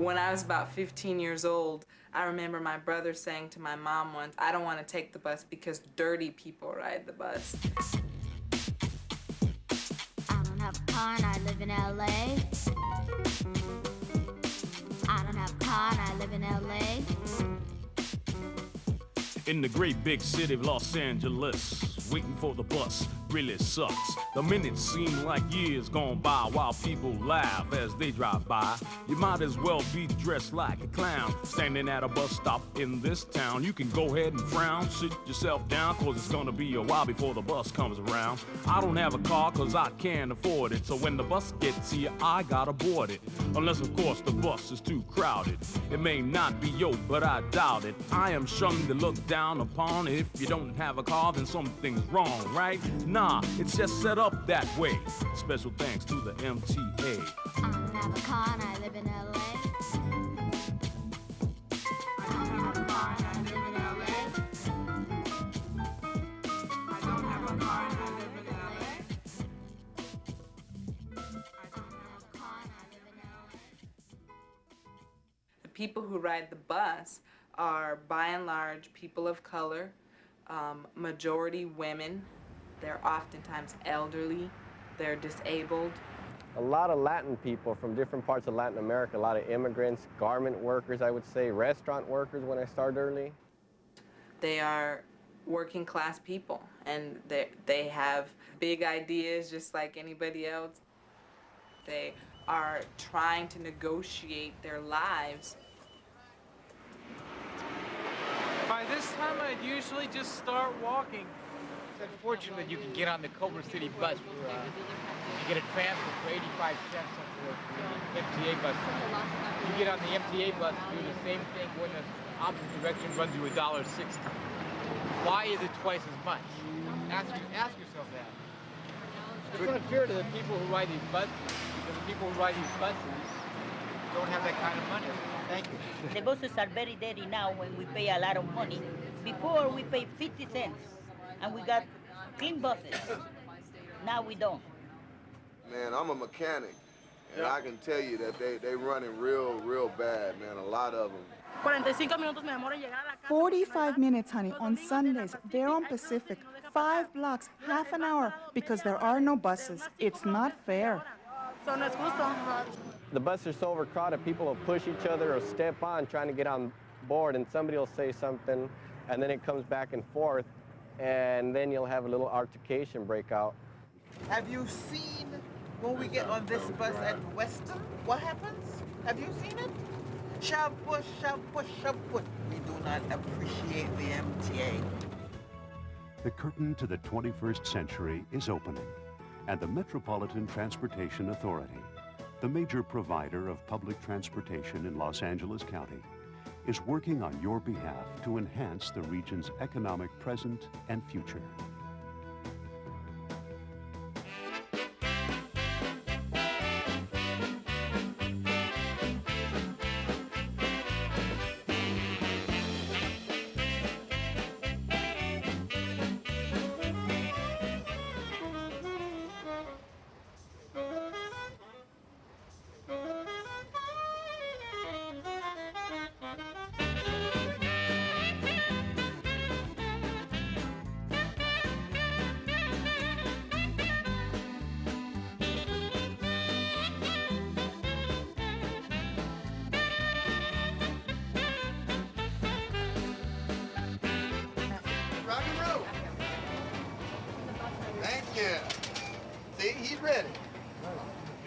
When I was about 15 years old, I remember my brother saying to my mom once, "I don't want to take the bus because dirty people ride the bus." I don't have a car and I live in LA. I don't have a car and I live in LA. In the great big city of Los Angeles, waiting for the bus really sucks. The minutes seem like years gone by while people laugh as they drive by. You might as well be dressed like a clown, standing at a bus stop in this town. You can go ahead and frown, sit yourself down, cause it's gonna be a while before the bus comes around. I don't have a car cause I can't afford it, so when the bus gets here, I gotta board it. Unless, of course, the bus is too crowded. It may not be yo, but I doubt it. I am shunned to look down upon. If you don't have a car, then something's wrong, right? Nah, it's just set up that way. Special thanks to the MTA. I don't have a car and I live in LA. I don't have a car and I live in LA. I don't have a car and I live in LA. I don't have a car and I live in LA. The people who ride the bus are, by and large, people of color, majority women. They're oftentimes elderly, they're disabled. A lot of Latin people from different parts of Latin America, a lot of immigrants, garment workers, I would say, restaurant workers when I started early. They are working class people, and they have big ideas just like anybody else. They are trying to negotiate their lives. By this time, I'd usually just start walking. It's unfortunate that you can get on the Culver City bus for, you get a transfer for 85 cents on the MTA bus. You get on the MTA bus, do the same thing, go in the opposite direction, runs you $1.60. Why is it twice as much? Ask yourself that. It's unfair to the people who ride these buses, because the people who ride these buses don't have that kind of money. Thank you. The buses are very dirty now when we pay a lot of money. Before we paid 50 cents and we got clean buses. Now we don't. Man, I'm a mechanic and I can tell you that they running real bad, man, a lot of them. 45 minutes, honey, on Sundays. They're on Pacific. 5 blocks, half an hour, because there are no buses. It's not fair. The buses are so overcrowded, people will push each other or step on trying to get on board, and somebody will say something, and then it comes back and forth, and then you'll have a little altercation break out. Have you seen when we get on this bus at Western? What happens? Have you seen it? Shove, push, shove, push, shove, push. We do not appreciate the MTA. The curtain to the 21st century is opening, and the Metropolitan Transportation Authority, the major provider of public transportation in Los Angeles County, is working on your behalf to enhance the region's economic present and future.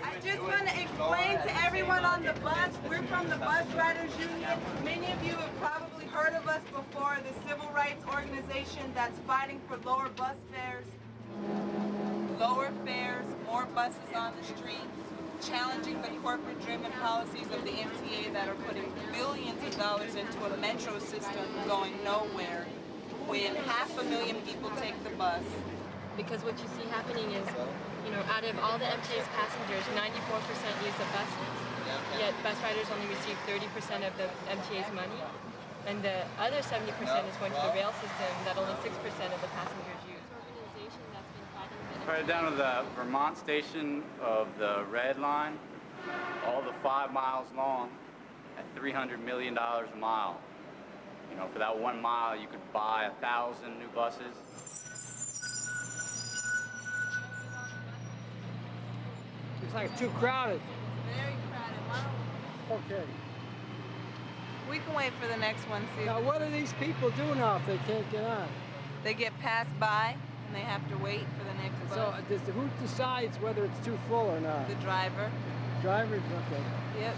I just want to explain to everyone on the bus, we're from the Bus Riders Union. Many of you have probably heard of us before, the civil rights organization that's fighting for lower bus fares. Lower fares, more buses on the street, challenging the corporate-driven policies of the MTA that are putting billions of dollars into a metro system going nowhere when 500,000 people take the bus. Because what you see happening is, out of all the MTA's passengers, 94% use the buses. Yet bus riders only receive 30% of the MTA's money. And the other 70% is going to the rail system that only 6% of the passengers use. Right down to the Vermont station of the Red Line, all the 5 miles long, at $300 million a mile. You know, for that 1 mile, you could buy 1,000 new buses. It's like too crowded. Very crowded. Why don't Okay. we can wait for the next one, see. Now, what do these people do now if they can't get on? They get passed by and they have to wait for the next So, bus. who decides whether it's too full or not? The driver. Drivers? Okay. Yep.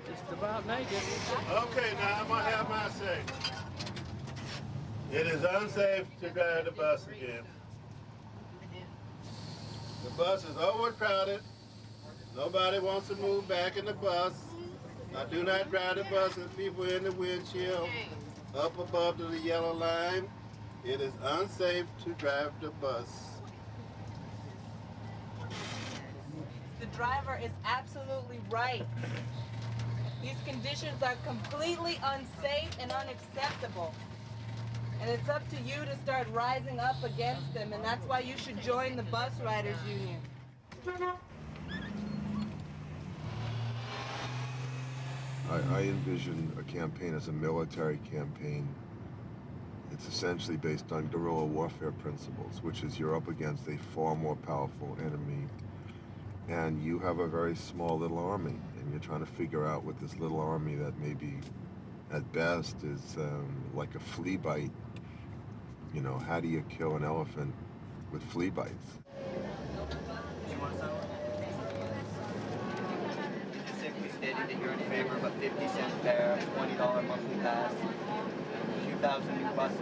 Just about make it. Okay, now I'm gonna have my say. It is unsafe to drive the bus again. The bus is overcrowded. Nobody wants to move back in the bus. I do not drive the bus with people in the windshield up above to the yellow line. It is unsafe to drive the bus. The driver is absolutely right. These conditions are completely unsafe and unacceptable. And it's up to you to start rising up against them, and that's why you should join the Bus Riders Union. I envision a campaign as a military campaign. It's essentially based on guerrilla warfare principles, which is you're up against a far more powerful enemy, and you have a very small little army, and you're trying to figure out with this little army that maybe at best is like a flea bite. You know, how do you kill an elephant with flea bites? Simply stating that you're in favor of a 50-cent fare, $20 monthly pass, 2,000 new buses.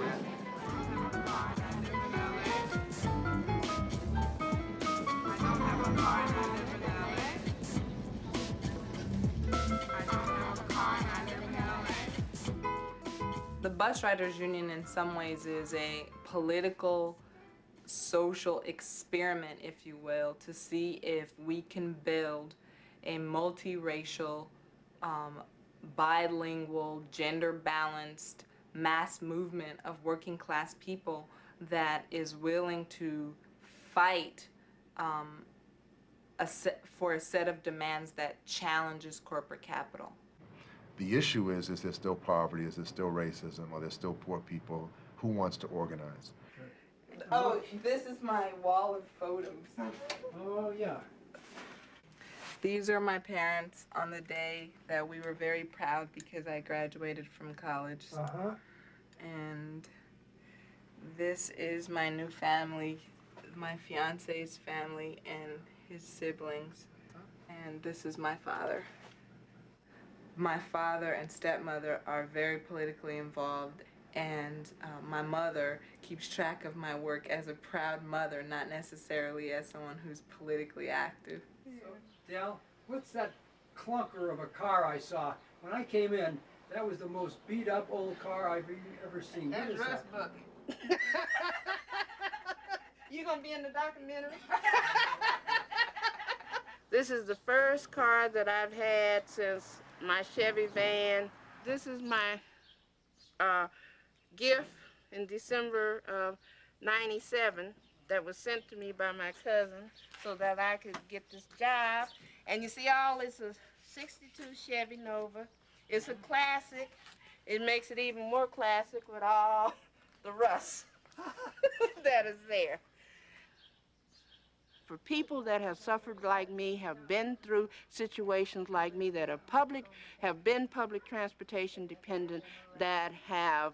The Bus Riders Union in some ways is a political, social experiment, if you will, to see if we can build a multiracial, bilingual, gender-balanced mass movement of working class people that is willing to fight for a set of demands that challenges corporate capital. The issue is there still poverty, is there still racism, or there's still poor people? Who wants to organize? Oh, this is my wall of photos. Oh, yeah. These are my parents on the day that we were very proud because I graduated from college. Uh-huh. And this is my new family, my fiance's family and his siblings. And this is my father. My father and stepmother are very politically involved, and my mother keeps track of my work as a proud mother, not necessarily as someone who's politically active. Dale, what's that clunker of a car I saw? When I came in, that was the most beat up old car I've ever seen. That's What is Rust that? Bucket. You gonna be in the documentary? This is the first car that I've had since my Chevy van. This is my gift in December of '97 that was sent to me by my cousin so that I could get this job. And you see all this is 62 Chevy Nova. It's a classic. It makes it even more classic with all the rust that is there. For people that have suffered like me, have been through situations like me, that have been public transportation dependent, that have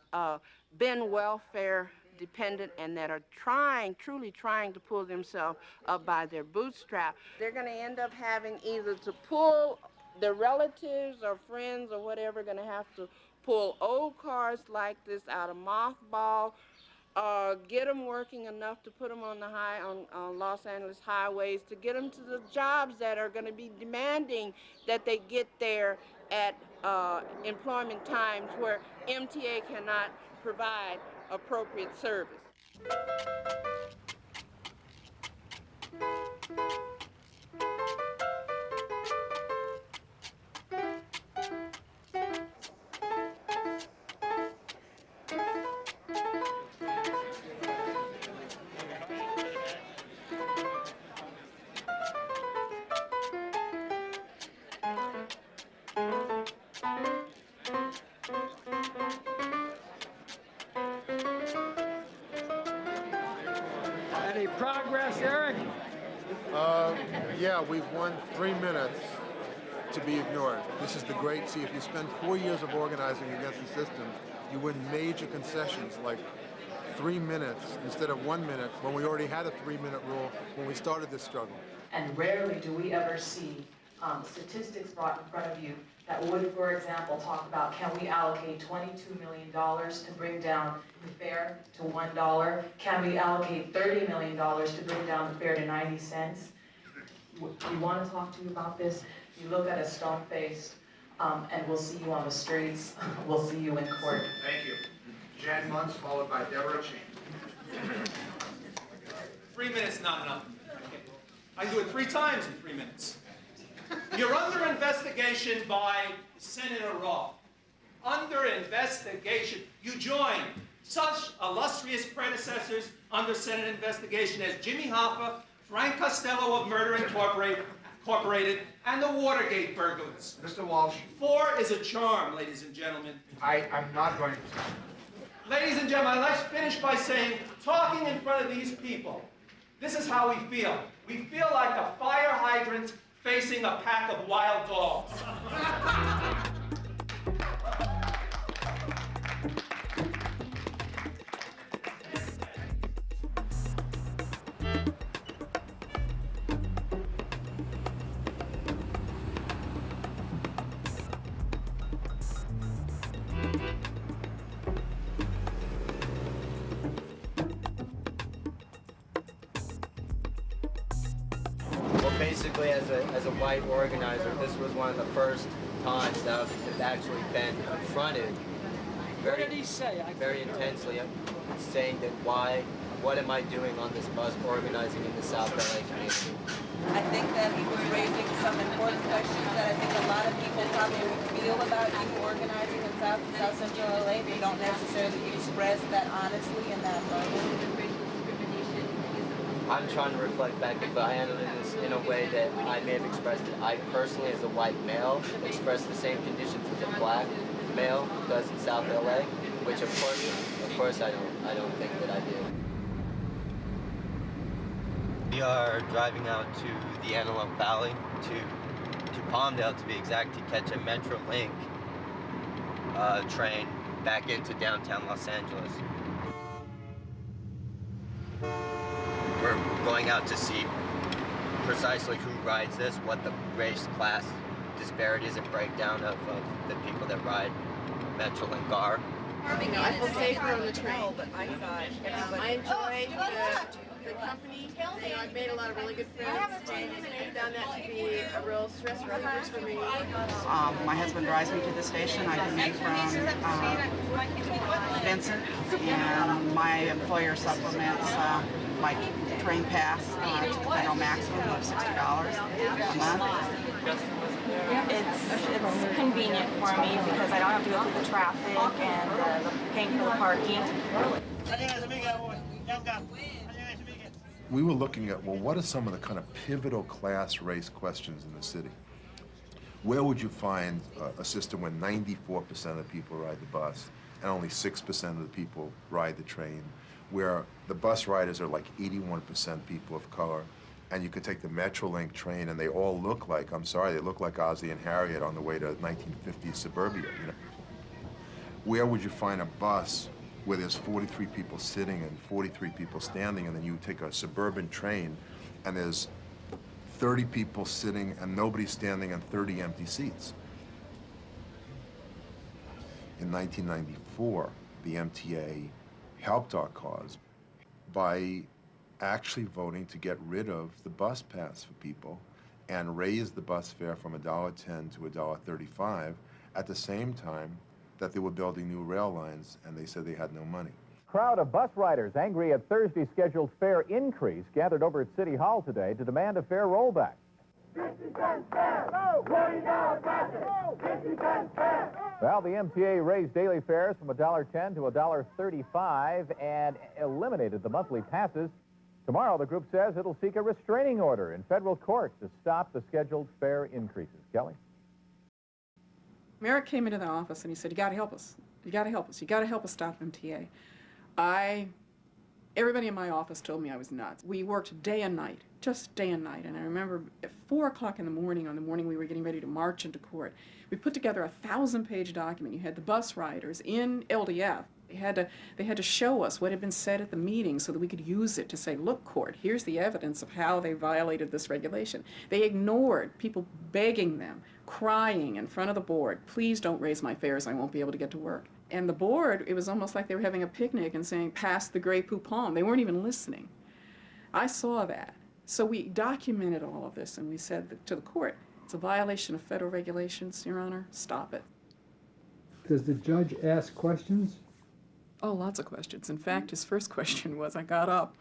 been welfare dependent, and that are truly trying to pull themselves up by their bootstrap, they're going to end up having either to pull their relatives or friends or whatever, going to have to pull old cars like this out of mothball, get them working enough to put them on the on Los Angeles highways, to get them to the jobs that are going to be demanding that they get there at employment times where MTA cannot provide appropriate service. Any progress, Eric? Yeah, we've won 3 minutes to be ignored. This is the great, see, if you spend 4 years of organizing against the system, you win major concessions like 3 minutes instead of 1 minute when we already had a 3-minute rule when we started this struggle. And rarely do we ever see statistics brought in front of you that would, for example, talk about, can we allocate $22 million to bring down the fare to $1? Can we allocate $30 million to bring down the fare to 90 cents? We want to talk to you about this. You look at a stone-faced, and we'll see you on the streets. We'll see you in court. Thank you. Jan Muntz, followed by Deborah Chan. 3 minutes, not enough. I can do it 3 times in 3 minutes. You're under investigation by Senator Roth. Under investigation. You joined such illustrious predecessors under Senate investigation as Jimmy Hoffa, Frank Costello of Murder Incorporated, and the Watergate burglars. Mr. Walsh. 4 is a charm, ladies and gentlemen. I'm not going to. Ladies and gentlemen, let's finish by saying, talking in front of these people, this is how we feel. We feel like a fire hydrant facing a pack of wild dogs. Basically, as a white organizer, this was one of the first times that I've actually been confronted very, What did he say? very intensely, saying that what am I doing on this bus organizing in the South LA community? I think that he was raising some important questions that I think a lot of people probably feel about you organizing in South Central LA. They don't necessarily express that honestly in that moment. I'm trying to reflect back if I handled this in a way that I may have expressed it. I personally, as a white male, express the same conditions as a black male does in South LA, which of course I don't think that I do. We are driving out to the Antelope Valley, to Palmdale to be exact, to catch a Metrolink train back into downtown Los Angeles. We're going out to see precisely who rides this, what the race class disparities and breakdown of the people that ride Metrolink are. I feel safer on the train. I enjoy the company. I've made a lot of really good friends. I found that to be a real stress reliever for me. My husband drives me to the station. I commute from Vincent, and my employer supplements my train pass to the federal maximum of $60 a month. It's convenient for me because I don't have to go through the traffic and paying for the parking. We were looking at, well, what are some of the kind of pivotal class race questions in the city? Where would you find a system where 94% of the people ride the bus and only 6% of the people ride the train, where the bus riders are like 81% people of color, and you could take the Metrolink train and they all look like, I'm sorry, they look like Ozzie and Harriet on the way to 1950s suburbia, you know? Where would you find a bus where there's 43 people sitting and 43 people standing, and then you take a suburban train and there's 30 people sitting and nobody standing and 30 empty seats? In 1994, the MTA helped our cause by actually voting to get rid of the bus pass for people and raise the bus fare from $1.10 to $1.35 at the same time that they were building new rail lines, and they said they had no money. Crowd of bus riders angry at Thursday's scheduled fare increase gathered over at City Hall today to demand a fare rollback. 50 cents fare! No! $20 passes! No! 50 cents fare! Well, the MTA raised daily fares from $1.10 to $1.35 and eliminated the monthly passes. Tomorrow, the group says it'll seek a restraining order in federal court to stop the scheduled fare increases. Kelly? Merrick came into the office and he said, you got to help us. You got to help us. You got to help us stop MTA. I Everybody in my office told me I was nuts. We worked day and night, just day and night. And I remember at 4 o'clock in the morning, on the morning we were getting ready to march into court, we put together a 1,000-page document. You had the bus riders in LDF. They had to show us what had been said at the meeting so that we could use it to say, look, court, here's the evidence of how they violated this regulation. They ignored people begging them, crying in front of the board, please don't raise my fares, I won't be able to get to work. And the board, it was almost like they were having a picnic and saying, pass the Grey Poupon. They weren't even listening. I saw that. So we documented all of this and we said to the court, it's a violation of federal regulations, Your Honor, stop it. Does the judge ask questions? Oh, lots of questions. In fact, his first question was, I got up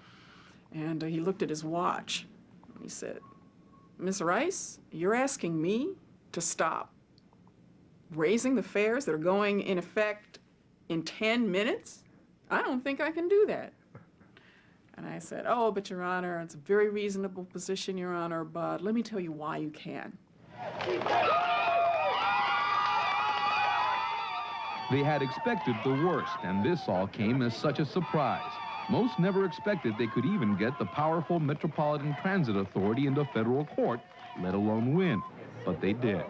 and he looked at his watch. And he said, Ms. Rice, you're asking me to stop raising the fares that are going in effect in 10 minutes? I don't think I can do that. And I said, oh, but Your Honor, it's a very reasonable position, Your Honor, but let me tell you why you can. They had expected the worst, and this all came as such a surprise. Most never expected they could even get the powerful Metropolitan Transit Authority into federal court, let alone win. But they did.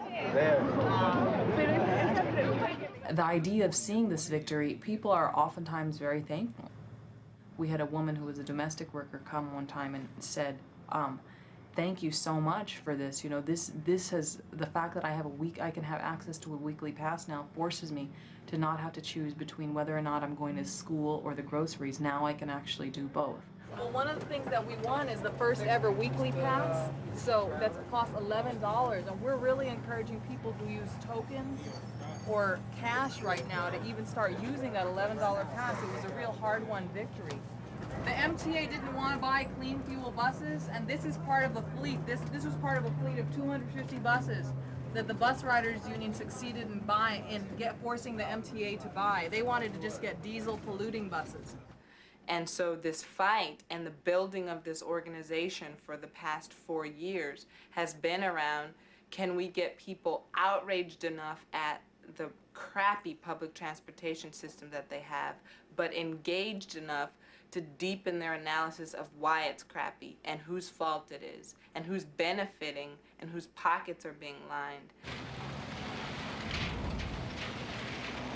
The idea of seeing this victory, people are oftentimes very thankful. We had a woman who was a domestic worker come one time and said, thank you so much for this. You know, this has, the fact that I can have access to a weekly pass now forces me to not have to choose between whether or not I'm going to school or the groceries. Now I can actually do both. Well, one of the things that we won is the first ever weekly pass. So that's cost $11, and we're really encouraging people to use tokens or cash right now to even start using that $11 pass. It was a real hard-won victory. The MTA didn't want to buy clean fuel buses, and this is part of a fleet. This was part of a fleet of 250 buses that the bus riders union succeeded in buying and forcing the MTA to buy. They wanted to just get diesel polluting buses. And so this fight and the building of this organization for the past 4 years has been around, can we get people outraged enough at the crappy public transportation system that they have, but engaged enough to deepen their analysis of why it's crappy and whose fault it is and who's benefiting and whose pockets are being lined.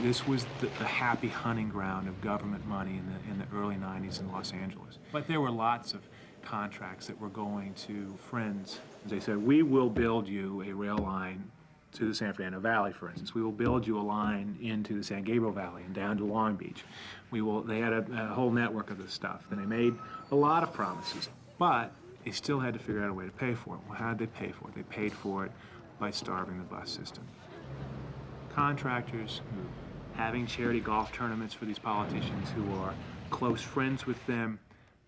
This was the happy hunting ground of government money in the early 90s in Los Angeles. But there were lots of contracts that were going to friends. They said, we will build you a rail line to the San Fernando Valley, for instance. We will build you a line into the San Gabriel Valley and down to Long Beach. They had a whole network of this stuff. And they made a lot of promises, but they still had to figure out a way to pay for it. Well, how did they pay for it? They paid for it by starving the bus system. Contractors who having charity golf tournaments for these politicians who are close friends with them,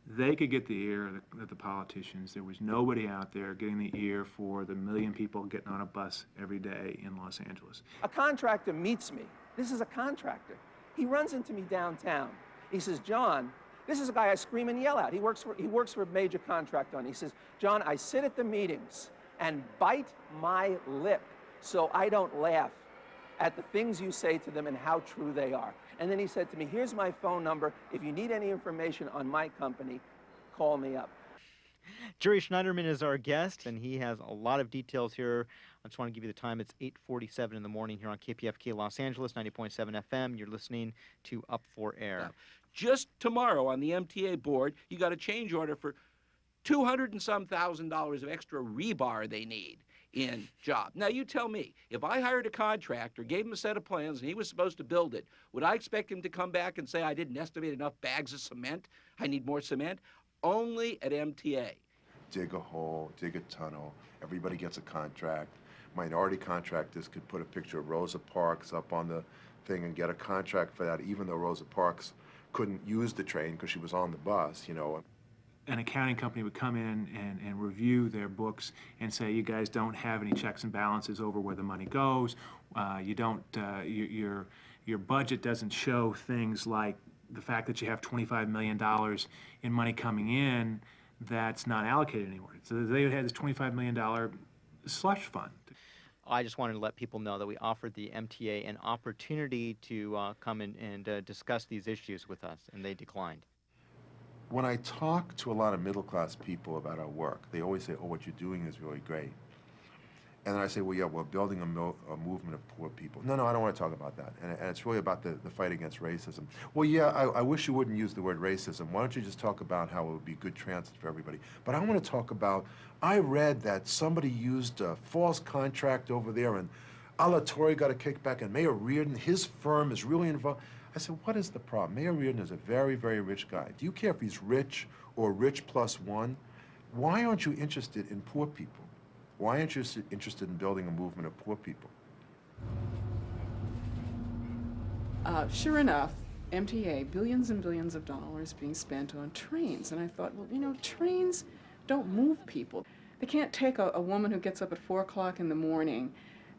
they could get the ear of the politicians. There was nobody out there getting the ear for the 1 million people getting on a bus every day in Los Angeles. A contractor meets me. This is a contractor. He runs into me downtown. He says, John, this is a guy I scream and yell at. He works for a major contractor. And he says, John, I sit at the meetings and bite my lip so I don't laugh at the things you say to them and how true they are. And then he said to me, here's my phone number. If you need any information on my company, call me up. Jerry Schneiderman is our guest, and he has a lot of details here. I just want to give you the time. It's 8:47 in the morning here on KPFK Los Angeles, 90.7 FM. You're listening to Up for Air. Just tomorrow on the MTA board, you got a change order for $200 and some thousand of extra rebar they need in job. Now you tell me, if I hired a contractor, gave him a set of plans, and he was supposed to build it, would I expect him to come back and say, I didn't estimate enough bags of cement, I need more cement? Only at MTA. Dig a hole, dig a tunnel, everybody gets a contract. Minority contractors could put a picture of Rosa Parks up on the thing and get a contract for that, even though Rosa Parks couldn't use the train because she was on the bus, you know. An accounting company would come in and review their books and say, you guys don't have any checks and balances over where the money goes. Your budget doesn't show things like the fact that you have $25 million in money coming in that's not allocated anywhere. So they had this $25 million slush fund. I just wanted to let people know that we offered the MTA an opportunity to come in and discuss these issues with us, and they declined. When I talk to a lot of middle-class people about our work, they always say, oh, what you're doing is really great. And then I say, well, yeah, we're building a movement of poor people. No, I don't want to talk about that. And it's really about the fight against racism. Well, yeah, I wish you wouldn't use the word racism. Why don't you just talk about how it would be good transit for everybody? But I want to talk about, I read that somebody used a false contract over there, and Alatorre got a kickback, and Mayor Reardon, his firm is really involved. I said, what is the problem? Mayor Reardon is a very, very rich guy. Do you care if he's rich or rich plus one? Why aren't you interested in poor people? Why aren't you interested in building a movement of poor people? Sure enough, MTA, billions and billions of dollars being spent on trains. And I thought, well, you know, trains don't move people. They can't take a woman who gets up at 4 o'clock in the morning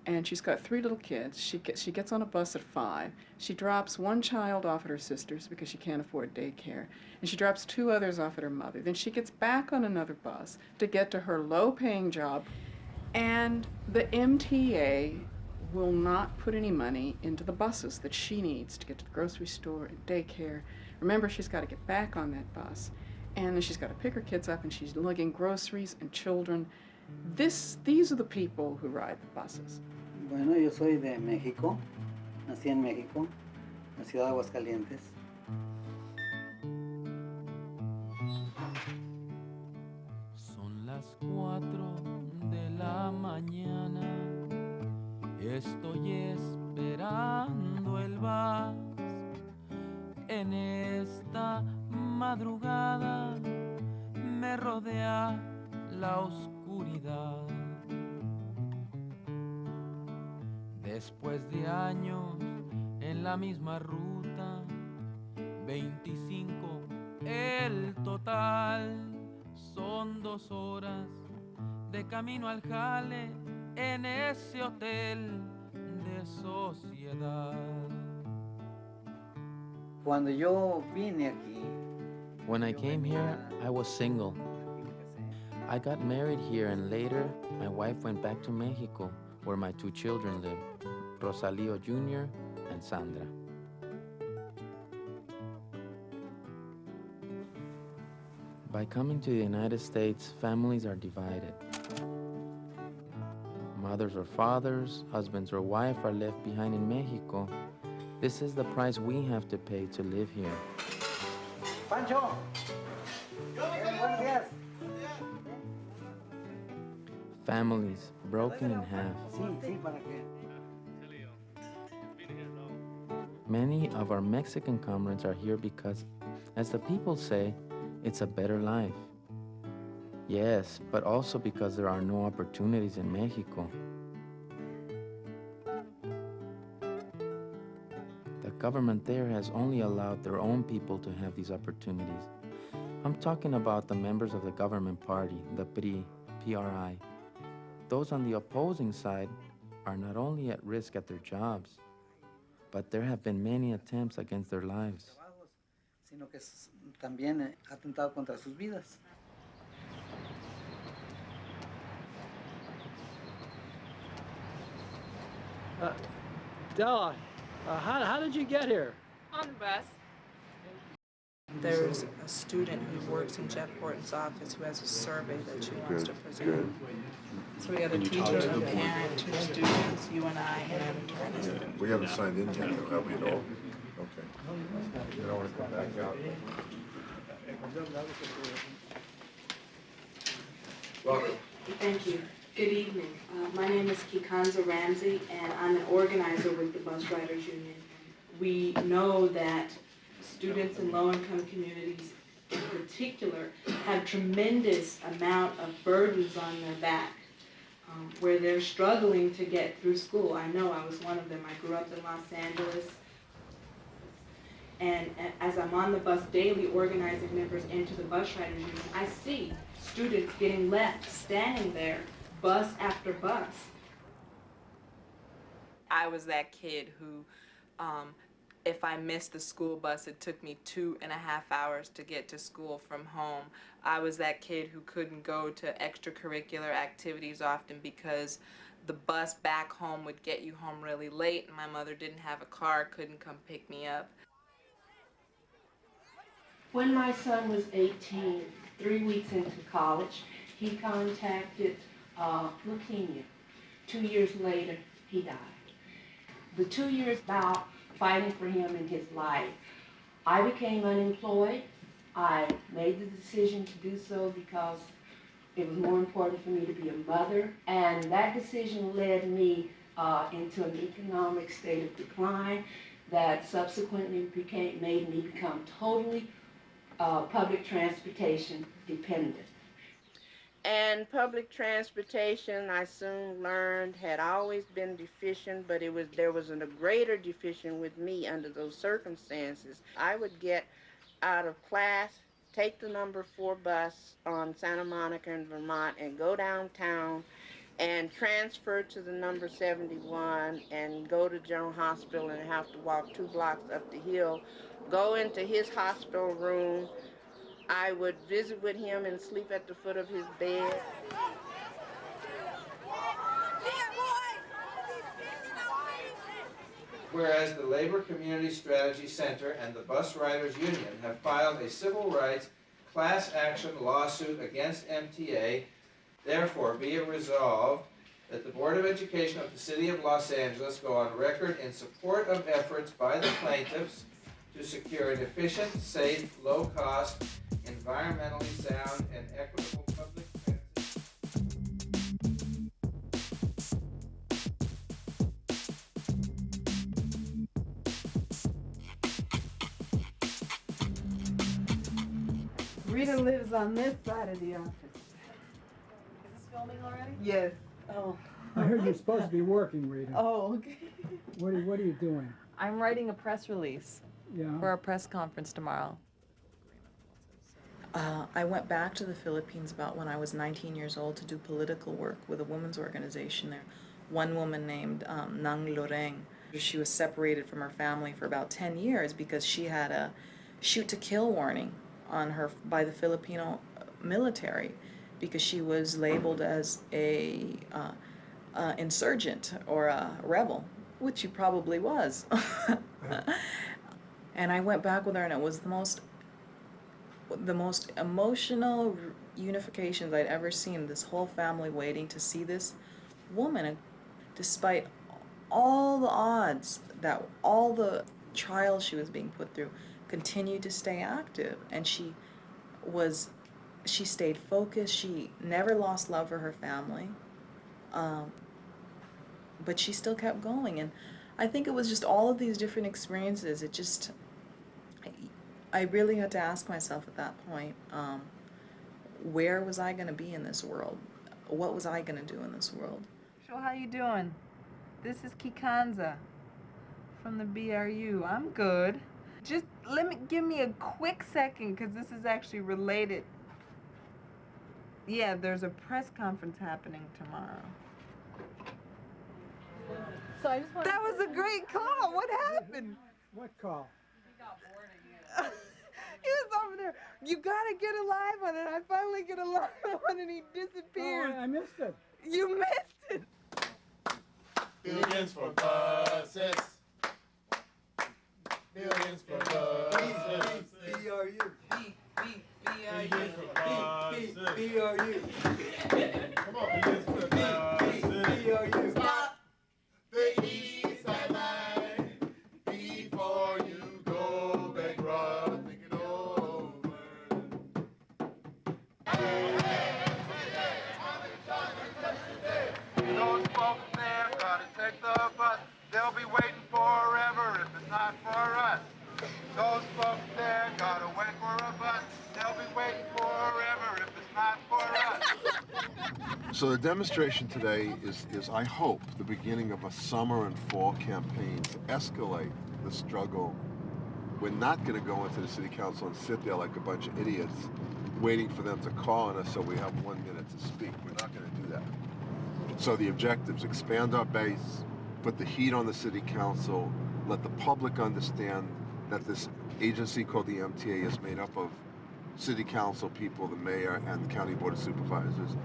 and she's got 3 little kids. She gets on a bus at 5. She drops 1 child off at her sister's because she can't afford daycare. And she drops 2 others off at her mother. Then she gets back on another bus to get to her low-paying job. And the MTA will not put any money into the buses that she needs to get to the grocery store and daycare. Remember, she's got to get back on that bus. And then she's got to pick her kids up, and she's lugging groceries and children. These are the people who ride the buses. Bueno, yo soy de México. Nací en México, en la ciudad de Aguascalientes. Son las 4 de la mañana. Estoy esperando el bus. En esta madrugada me rodea la oscuridad. Después de años en la misma ruta, 25 el total, son 2 horas de camino al jale en ese hotel de sociedad. Cuando yo vine aquí, When I came here, I was single. I got married here, and later my wife went back to Mexico, where my 2 children live, Rosalio Jr. and Sandra. By coming to the United States, families are divided. Mothers or fathers, husbands or wife are left behind in Mexico. This is the price we have to pay to live here. Pancho. Buenos días. Families broken in half. Sí, ¿para qué? Many of our Mexican comrades are here because, as the people say, it's a better life. Yes, but also because there are no opportunities in Mexico. The government there has only allowed their own people to have these opportunities. I'm talking about the members of the government party, the PRI, P-R-I. Those on the opposing side are not only at risk at their jobs, but there have been many attempts against their lives. Sino que también ha atentado contra sus vidas. Della, how did you get here? On the bus. There's a student who works in Jeff Horton's office who has a survey that she wants to present. So we got a teacher, a parent, 2 students, you and I, and an attorney. We haven't signed in yet, though, have we at all? Okay. You don't want to come back out. Welcome. Thank you. Good evening. My name is Kikanza Ramsey, and I'm an organizer with the Bus Riders Union. We know that students in low-income communities in particular have tremendous amount of burdens on their back, where they're struggling to get through school. I know I was one of them. I grew up in Los Angeles. And as I'm on the bus daily organizing members into the Bus Riders Union, I see students getting left standing there, bus after bus. I was that kid who, if I missed the school bus, it took me 2.5 hours to get to school from home. I was that kid who couldn't go to extracurricular activities often because the bus back home would get you home really late, and my mother didn't have a car, couldn't come pick me up. When my son was 18, 3 weeks into college, he contacted leukemia. 2 years later, he died. The 2 years about fighting for him in his life, I became unemployed. I made the decision to do so because it was more important for me to be a mother, and that decision led me into an economic state of decline that subsequently made me become totally public transportation dependent. And public transportation, I soon learned, had always been deficient, but there was a greater deficient with me under those circumstances. I would get out of class, take the number 4 bus on Santa Monica in Vermont, and go downtown and transfer to the number 71 and go to General Hospital and have to walk 2 blocks up the hill, go into his hospital room. I would visit with him and sleep at the foot of his bed. Whereas the Labor Community Strategy Center and the Bus Riders Union have filed a civil rights class action lawsuit against MTA, therefore be it resolved that the Board of Education of the City of Los Angeles go on record in support of efforts by the plaintiffs to secure an efficient, safe, low-cost, environmentally sound, and equitable public transit. Rita lives on this side of the office. Is this filming already? Yes. Oh. I heard you're supposed to be working, Rita. Oh, okay. What are you doing? I'm writing a press release for a press conference tomorrow. I went back to the Philippines about when I was 19 years old to do political work with a women's organization there. One woman named Nang Loreng. She was separated from her family for about 10 years because she had a shoot-to-kill warning on her by the Filipino military because she was labeled as a insurgent or a rebel, which she probably was. And I went back with her, and it was the most emotional unifications I'd ever seen. This whole family waiting to see this woman, and despite all the odds, that all the trials she was being put through, continued to stay active, and she stayed focused. She never lost love for her family, but she still kept going. And I think it was just all of these different experiences. It just, I really had to ask myself at that point, where was I going to be in this world? What was I going to do in this world? So how you doing? This is Kikanza from the BRU. I'm good. Just give me a quick second, because this is actually related. Yeah, there's a press conference happening tomorrow. So I just wanted That was a great call. What happened? What call? He was over there. You gotta get a live on it. I finally get a live on it, and he disappeared. Oh, I missed it. You missed it. Billions for buses. Billions for buses. B-R-U. B-R-U. B-R-U. Come on, billions for buses. B-R-U. Stop the east side line before you go bankrupt. Think it over. Those folks there gotta take the bus. They'll be waiting forever if it's not for us. Those folks there gotta wait for a bus. They'll be waiting forever if it's not for us. So the demonstration today is, I hope, the beginning of a summer and fall campaign to escalate the struggle. We're not going to go into the city council and sit there like a bunch of idiots waiting for them to call on us so we have 1 minute to speak. We're not going to do that. So the objectives: expand our base, put the heat on the city council, let the public understand that this agency called the MTA is made up of city council people, the mayor, and the county board of supervisors,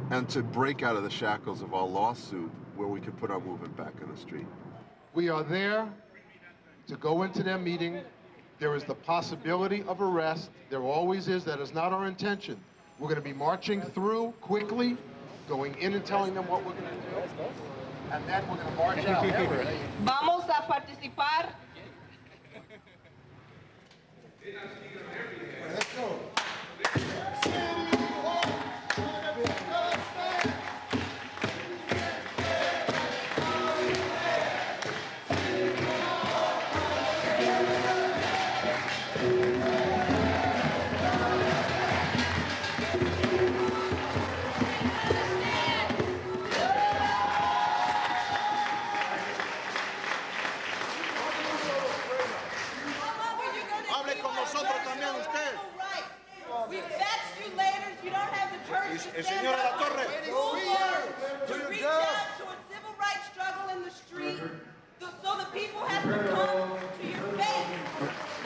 and to break out of the shackles of our lawsuit where we can put our movement back in the street. We are there to go into their meeting There is the possibility of arrest. There always is. That is not our intention. We're going to be marching through quickly, going in and telling them what we're going to do, and then we're going to march out. Vamos a participar. Let's go. Señora La Torre, to reach out to a civil rights struggle in the street, so the people have to come to your face.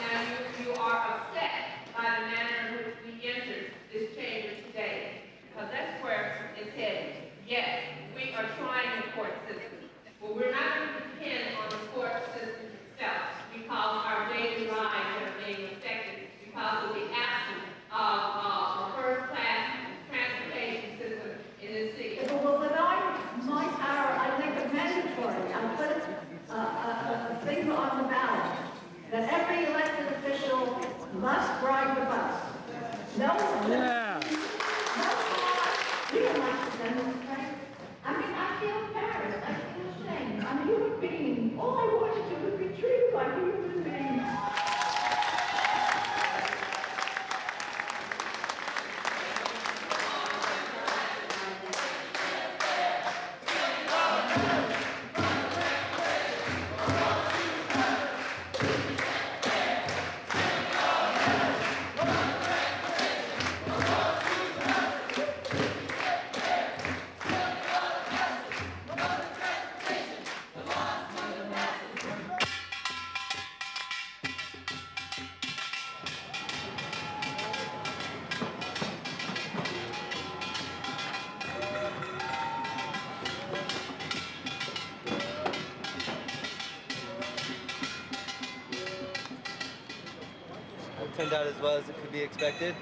Now you are upset by the manner in which we entered this chamber today, because that's where it's headed. Yes, we are trying the court system, but we're not going to depend on the court system itself because our daily lives are being affected because of the absence of a first-class transportation system in this city. Well, but my power, I make it mandatory. I put a thing on the ballot that every elected official must ride the bus. No one. Yeah. No one. We don't like to demonstrate. I mean, I feel embarrassed. I feel ashamed. I'm a human being. All I want to do is be treated like a human being. Turned out as well as it could be expected.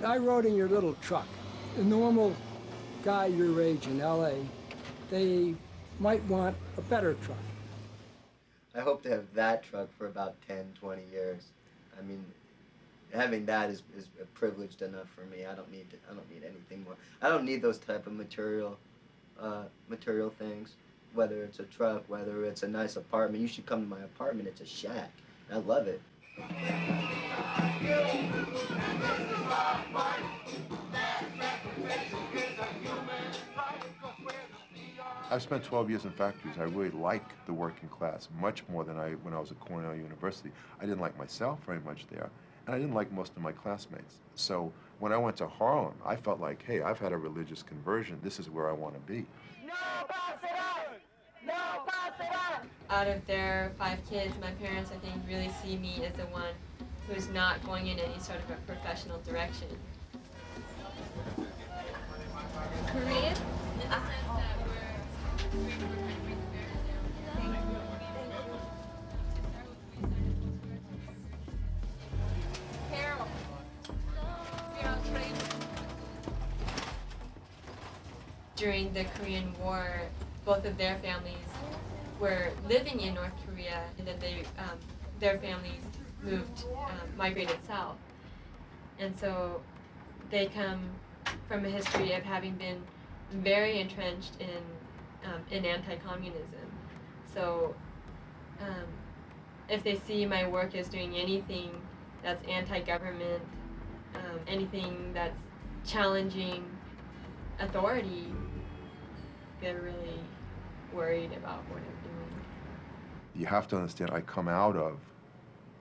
I rode in your little truck. A normal guy your age in LA, they might want a better truck. I hope to have that truck for about 10, 20 years. I mean, having that is privileged enough for me. I don't need anything more. I don't need those type of material things. Whether it's a truck, whether it's a nice apartment. You should come to my apartment. It's a shack. I love it. I've spent 12 years in factories. I really like the working class much more than when I was at Cornell University. I didn't like myself very much there, and I didn't like most of my classmates. So when I went to Harlem, I felt like, hey, I've had a religious conversion. This is where I want to be. Out of their 5 kids, my parents, I think, really see me as the one who's not going in any sort of a professional direction. Korean? Carol. During the Korean War, both of their families were living in North Korea, and then their families migrated south. And so they come from a history of having been very entrenched in anti-communism. So if they see my work as doing anything that's anti-government, anything that's challenging authority, they're really worried about what I'm doing. You have to understand, I come out of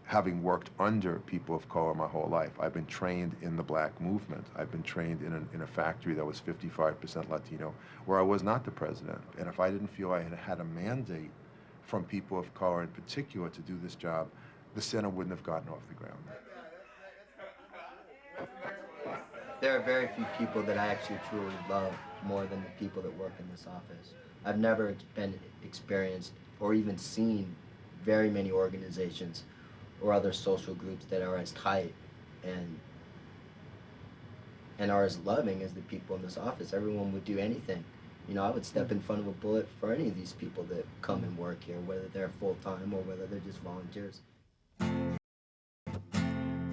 having worked under people of color my whole life. I've been trained in the black movement. I've been trained in a factory that was 55% Latino, where I was not the president. And if I didn't feel I had a mandate from people of color in particular to do this job, the center wouldn't have gotten off the ground. There are very few people that I actually truly love more than the people that work in this office. I've never experienced or even seen very many organizations or other social groups that are as tight and are as loving as the people in this office. Everyone would do anything. You know, I would step in front of a bullet for any of these people that come and work here, whether they're full-time or whether they're just volunteers.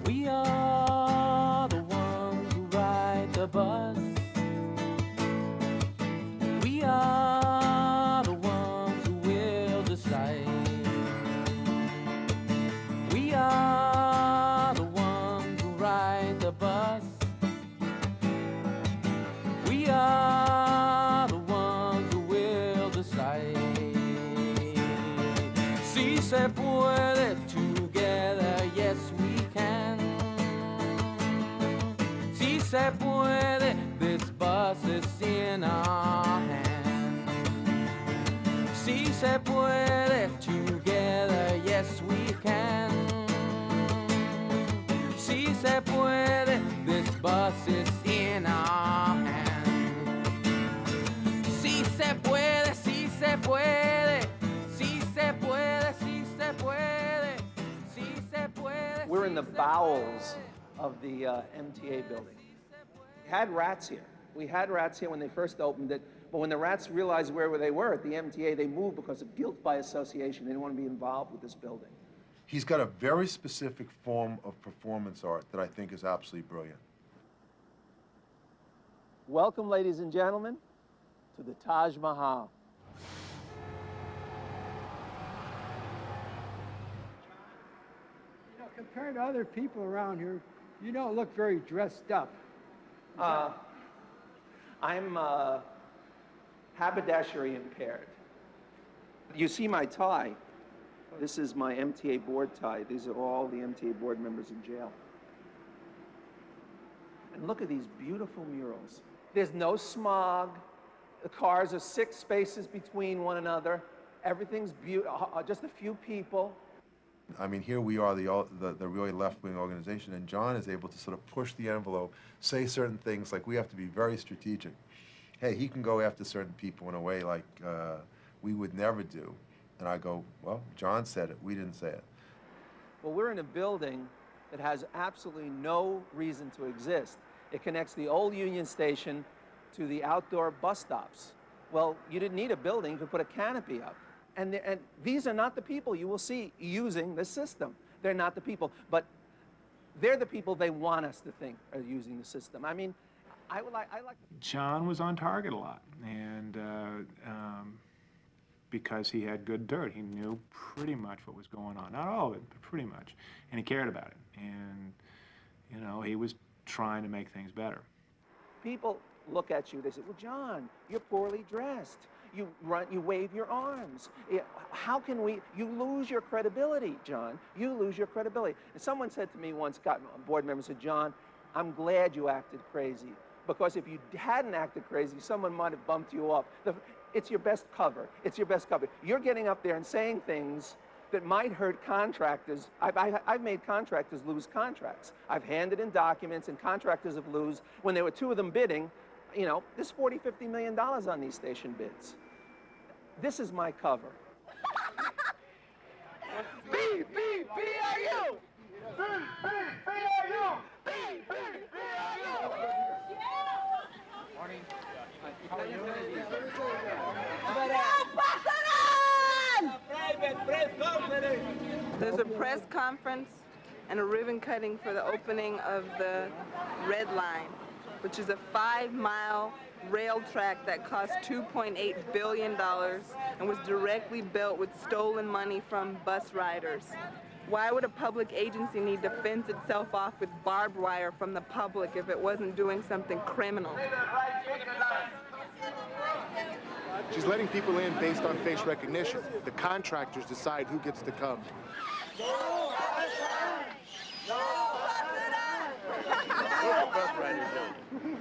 We are the ones who ride the bus. We are the ones who will decide. We are the ones who ride the bus. We are the ones who will decide. Si se puede, together, yes we can. Si se puede, this bus is in our hand. Si se puede, together, yes we can. Si se puede, this bus is in our hand. Si se puede, si se puede, si se puede, si se puede, si se puede. We're in the bowels of the MTA building. We had rats here. We had rats here when they first opened it, but when the rats realized where they were at the MTA, they moved because of guilt by association. They didn't want to be involved with this building. He's got a very specific form of performance art that I think is absolutely brilliant. Welcome, ladies and gentlemen, to the Taj Mahal. You know, compared to other people around here, you don't look very dressed up. I'm haberdashery impaired. You see my tie. This is my MTA board tie. These are all the MTA board members in jail. And look at these beautiful murals. There's no smog. The cars are 6 spaces between one another. Everything's beautiful, just a few people. I mean, here we are, the really left-wing organization, and John is able to sort of push the envelope, say certain things, like we have to be very strategic. Hey, he can go after certain people in a way like we would never do. And I go, well, John said it, we didn't say it. Well, we're in a building that has absolutely no reason to exist. It connects the old Union Station to the outdoor bus stops. Well, you didn't need a building, you could put a canopy up. And these are not the people you will see using the system. They're not the people, but they're the people they want us to think are using the system. I mean, I like. John was on target a lot, and because he had good dirt, he knew pretty much what was going on. Not all of it, but pretty much, and he cared about it. And you know, he was trying to make things better. People look at you, they say, well, John, you're poorly dressed. You wave your arms. How can we, you lose your credibility, John. You lose your credibility. And someone said to me once, got a board member, said, John, I'm glad you acted crazy, because if you hadn't acted crazy, someone might have bumped you up. It's your best cover. It's your best cover. You're getting up there and saying things that might hurt contractors. I've made contractors lose contracts. I've handed in documents and contractors have lose. When there were 2 of them bidding, you know, there's $40, $50 million on these station bids. This is my cover. B-B-B-R-U! B-B-B-R-U! B-B-B-R-U! Morning. There's a press conference and a ribbon cutting for the opening of the Red Line, which is a 5-mile rail track that cost $2.8 billion and was directly built with stolen money from bus riders. Why would a public agency need to fence itself off with barbed wire from the public if it wasn't doing something criminal? She's letting people in based on face recognition. The contractors decide who gets to come.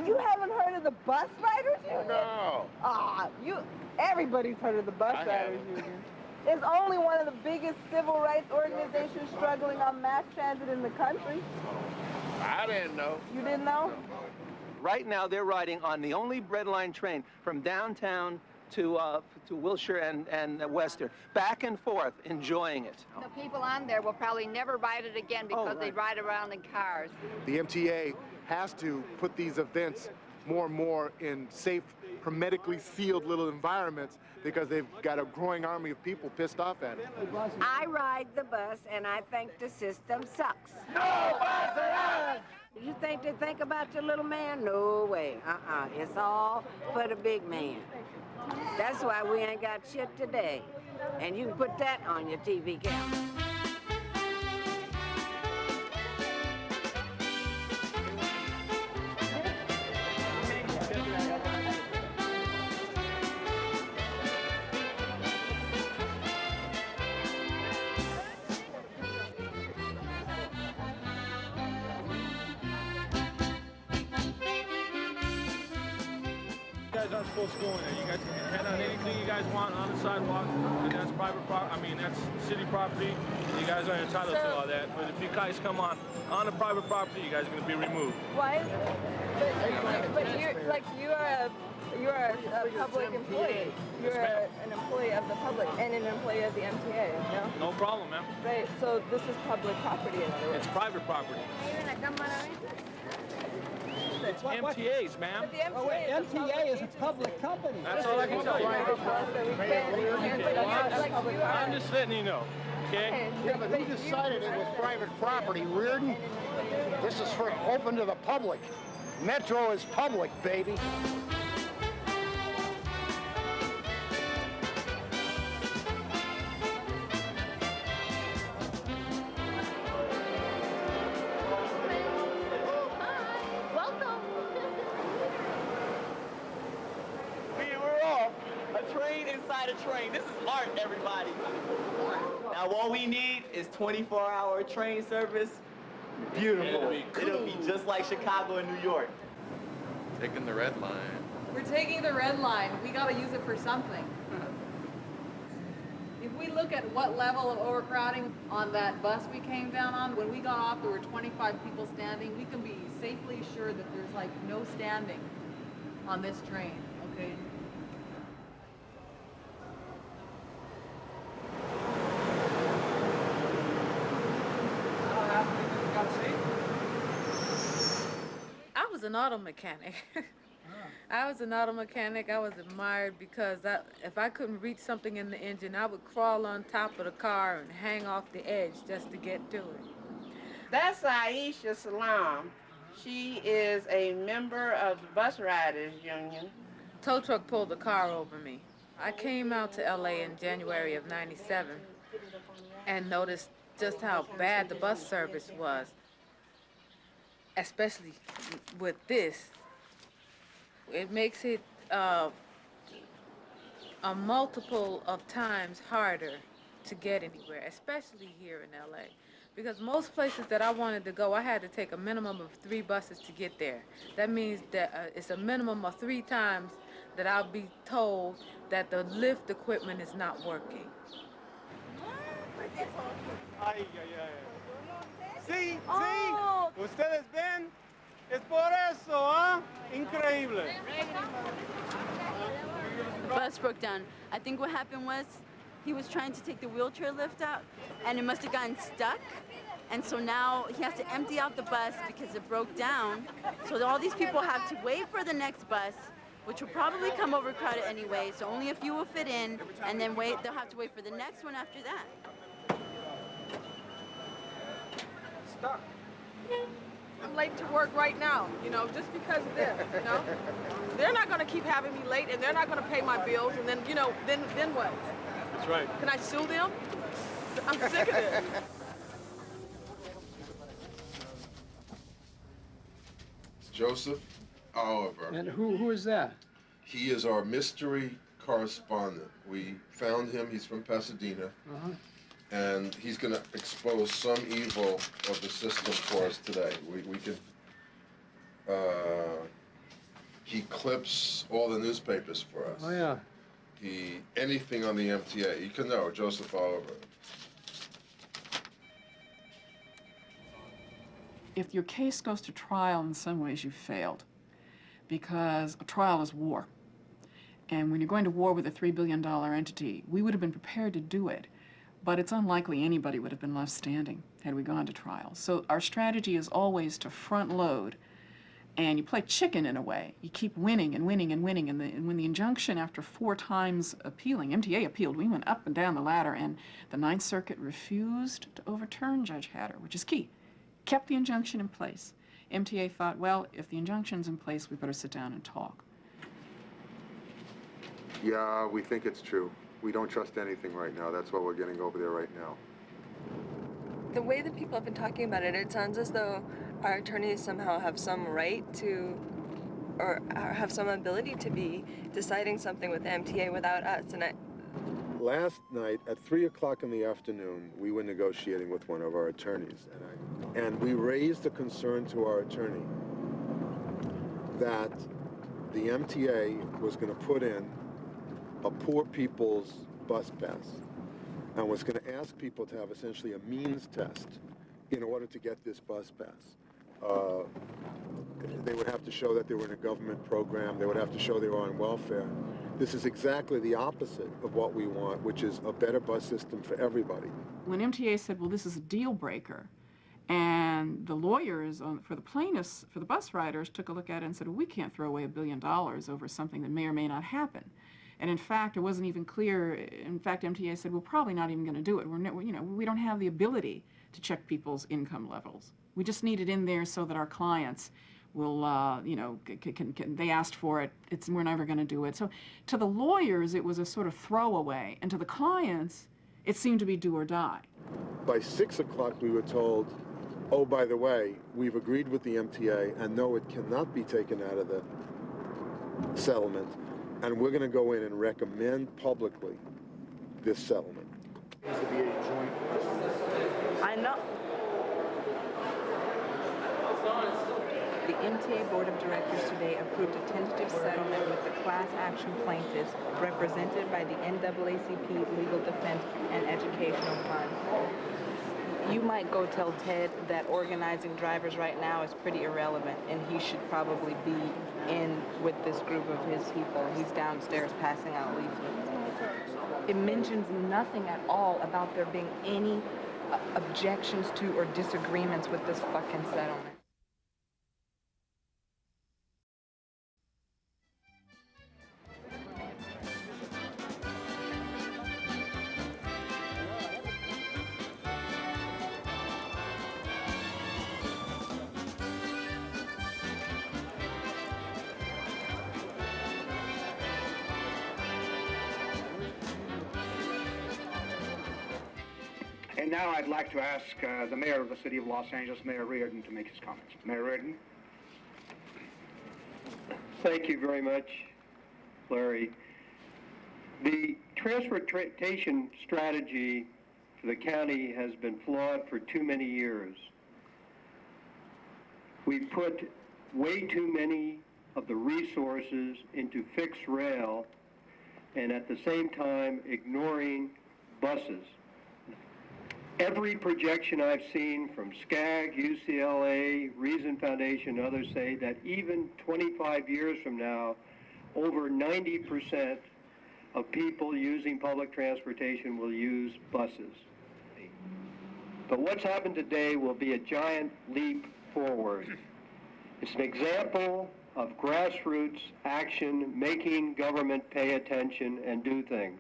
You haven't heard of the bus riders union? No. Everybody's heard of the bus riders union. It's only one of the biggest civil rights organizations struggling on mass transit in the country. I didn't know. You didn't know? Right now, they're riding on the only Red Line train from downtown to Wilshire and Western, back and forth, enjoying it. The people on there will probably never ride it again because they ride around in cars. The MTA has to put these events more and more in safe, hermetically sealed little environments because they've got a growing army of people pissed off at it. I ride the bus and I think the system sucks. No bus allowed! You think they think about your little man? No way. It's all for the big man. That's why we ain't got shit today. And you can put that on your TV camera. You guys aren't supposed to go in there. You guys can head on anything you guys want on the sidewalk, and that's private property. I mean, that's city property. You guys aren't entitled to all that. But if you guys come on the private property, you guys are going to be removed. Why? But you are a public employee. You're an employee of the public and an employee of the MTA, no? No problem, ma'am. Right, so this is public property, in other words. It's private property. It's MTA's, ma'am. But the MTA is a public company. That's all I can tell you. I'm just letting you know, okay? Yeah, but who decided it was private property, Reardon? This is for open to the public. Metro is public, baby. A train. This is art, everybody. Now, all we need is 24-hour train service. Beautiful. It'll be just like Chicago and New York. Taking the red line. We're taking the red line. We got to use it for something. If we look at what level of overcrowding on that bus we came down on, when we got off, there were 25 people standing. We can be safely assured that there's like no standing on this train, okay? I was an auto mechanic. I was an auto mechanic. I was admired because if I couldn't reach something in the engine, I would crawl on top of the car and hang off the edge just to get to it. That's Aisha Salam. She is a member of the Bus Riders Union. Tow truck pulled the car over me. I came out to LA in January of '97 and noticed just how bad the bus service was, especially with this. It makes it a multiple of times harder to get anywhere, especially here in LA. Because most places that I wanted to go, I had to take a minimum of 3 buses to get there. That means that it's a minimum of 3 times that I'll be told that the lift equipment is not working. Ay, ay, ay. Sí, sí. Ustedes ven. Es por eso, ¿ah? Increíble. Bus broke down. I think what happened was he was trying to take the wheelchair lift out, and it must have gotten stuck. And so now he has to empty out the bus because it broke down. So all these people have to wait for the next bus, which will probably come overcrowded anyway. So only a few will fit in, and then they'll have to wait for the next one after that. Stuck. I'm late to work right now, just because of this, They're not going to keep having me late, and they're not going to pay my bills, and then, then what? That's right. Can I sue them? I'm sick of it. Joseph Oliver. And who is that? He is our mystery correspondent. We found him. He's from Pasadena. Uh-huh. And he's going to expose some evil of the system for us today. We can, he clips all the newspapers for us. Oh, yeah. Anything on the MTA. You can know, Joseph Oliver. If your case goes to trial, in some ways you failed, because a trial is war. And when you're going to war with a $3 billion entity, we would have been prepared to do it. But it's unlikely anybody would have been left standing had we gone to trial. So our strategy is always to front load, and you play chicken in a way. You keep winning and winning and winning, and when the injunction, after 4 times appealing, MTA appealed, we went up and down the ladder, and the Ninth Circuit refused to overturn Judge Hatter, which is key. Kept the injunction in place. MTA thought, well, if the injunction's in place, we better sit down and talk. Yeah, we think it's true. We don't trust anything right now. That's what we're getting over there right now. The way that people have been talking about it, it sounds as though our attorneys somehow have some right to, or have some ability to be deciding something with the MTA without us. And Last night at 3 o'clock in the afternoon, we were negotiating with one of our attorneys, and we raised a concern to our attorney that the MTA was going to put in a poor people's bus pass and was going to ask people to have essentially a means test in order to get this bus pass. They would have to show that they were in a government program. They would have to show they were on welfare. This is exactly the opposite of what we want, which is a better bus system for everybody. When MTA said, well, this is a deal breaker, and the lawyers for the plaintiffs, for the bus riders, took a look at it and said, well, we can't throw away $1 billion over something that may or may not happen. And in fact, it wasn't even clear. In fact, MTA said, we're probably not even going to do it. We don't have the ability to check people's income levels. We just need it in there so that our clients will, they asked for it. We're never going to do it. So to the lawyers, it was a sort of throwaway. And to the clients, it seemed to be do or die. By 6 o'clock, we were told, oh, by the way, we've agreed with the MTA, and no, it cannot be taken out of the settlement. And we're going to go in and recommend publicly this settlement. I know. The MTA Board of Directors today approved a tentative settlement with the class action plaintiffs represented by the NAACP Legal Defense and Educational Fund. You might go tell Ted that organizing drivers right now is pretty irrelevant, and he should probably be in with this group of his people. He's downstairs passing out leaflets. It mentions nothing at all about there being any objections to or disagreements with this fucking settlement. And now I'd like to ask the mayor of the city of Los Angeles, Mayor Reardon, to make his comments. Mayor Reardon. Thank you very much, Larry. The transportation strategy for the county has been flawed for too many years. We put way too many of the resources into fixed rail and at the same time ignoring buses. Every projection I've seen from SCAG, UCLA, Reason Foundation, and others say that even 25 years from now, over 90% of people using public transportation will use buses. But what's happened today will be a giant leap forward. It's an example of grassroots action making government pay attention and do things.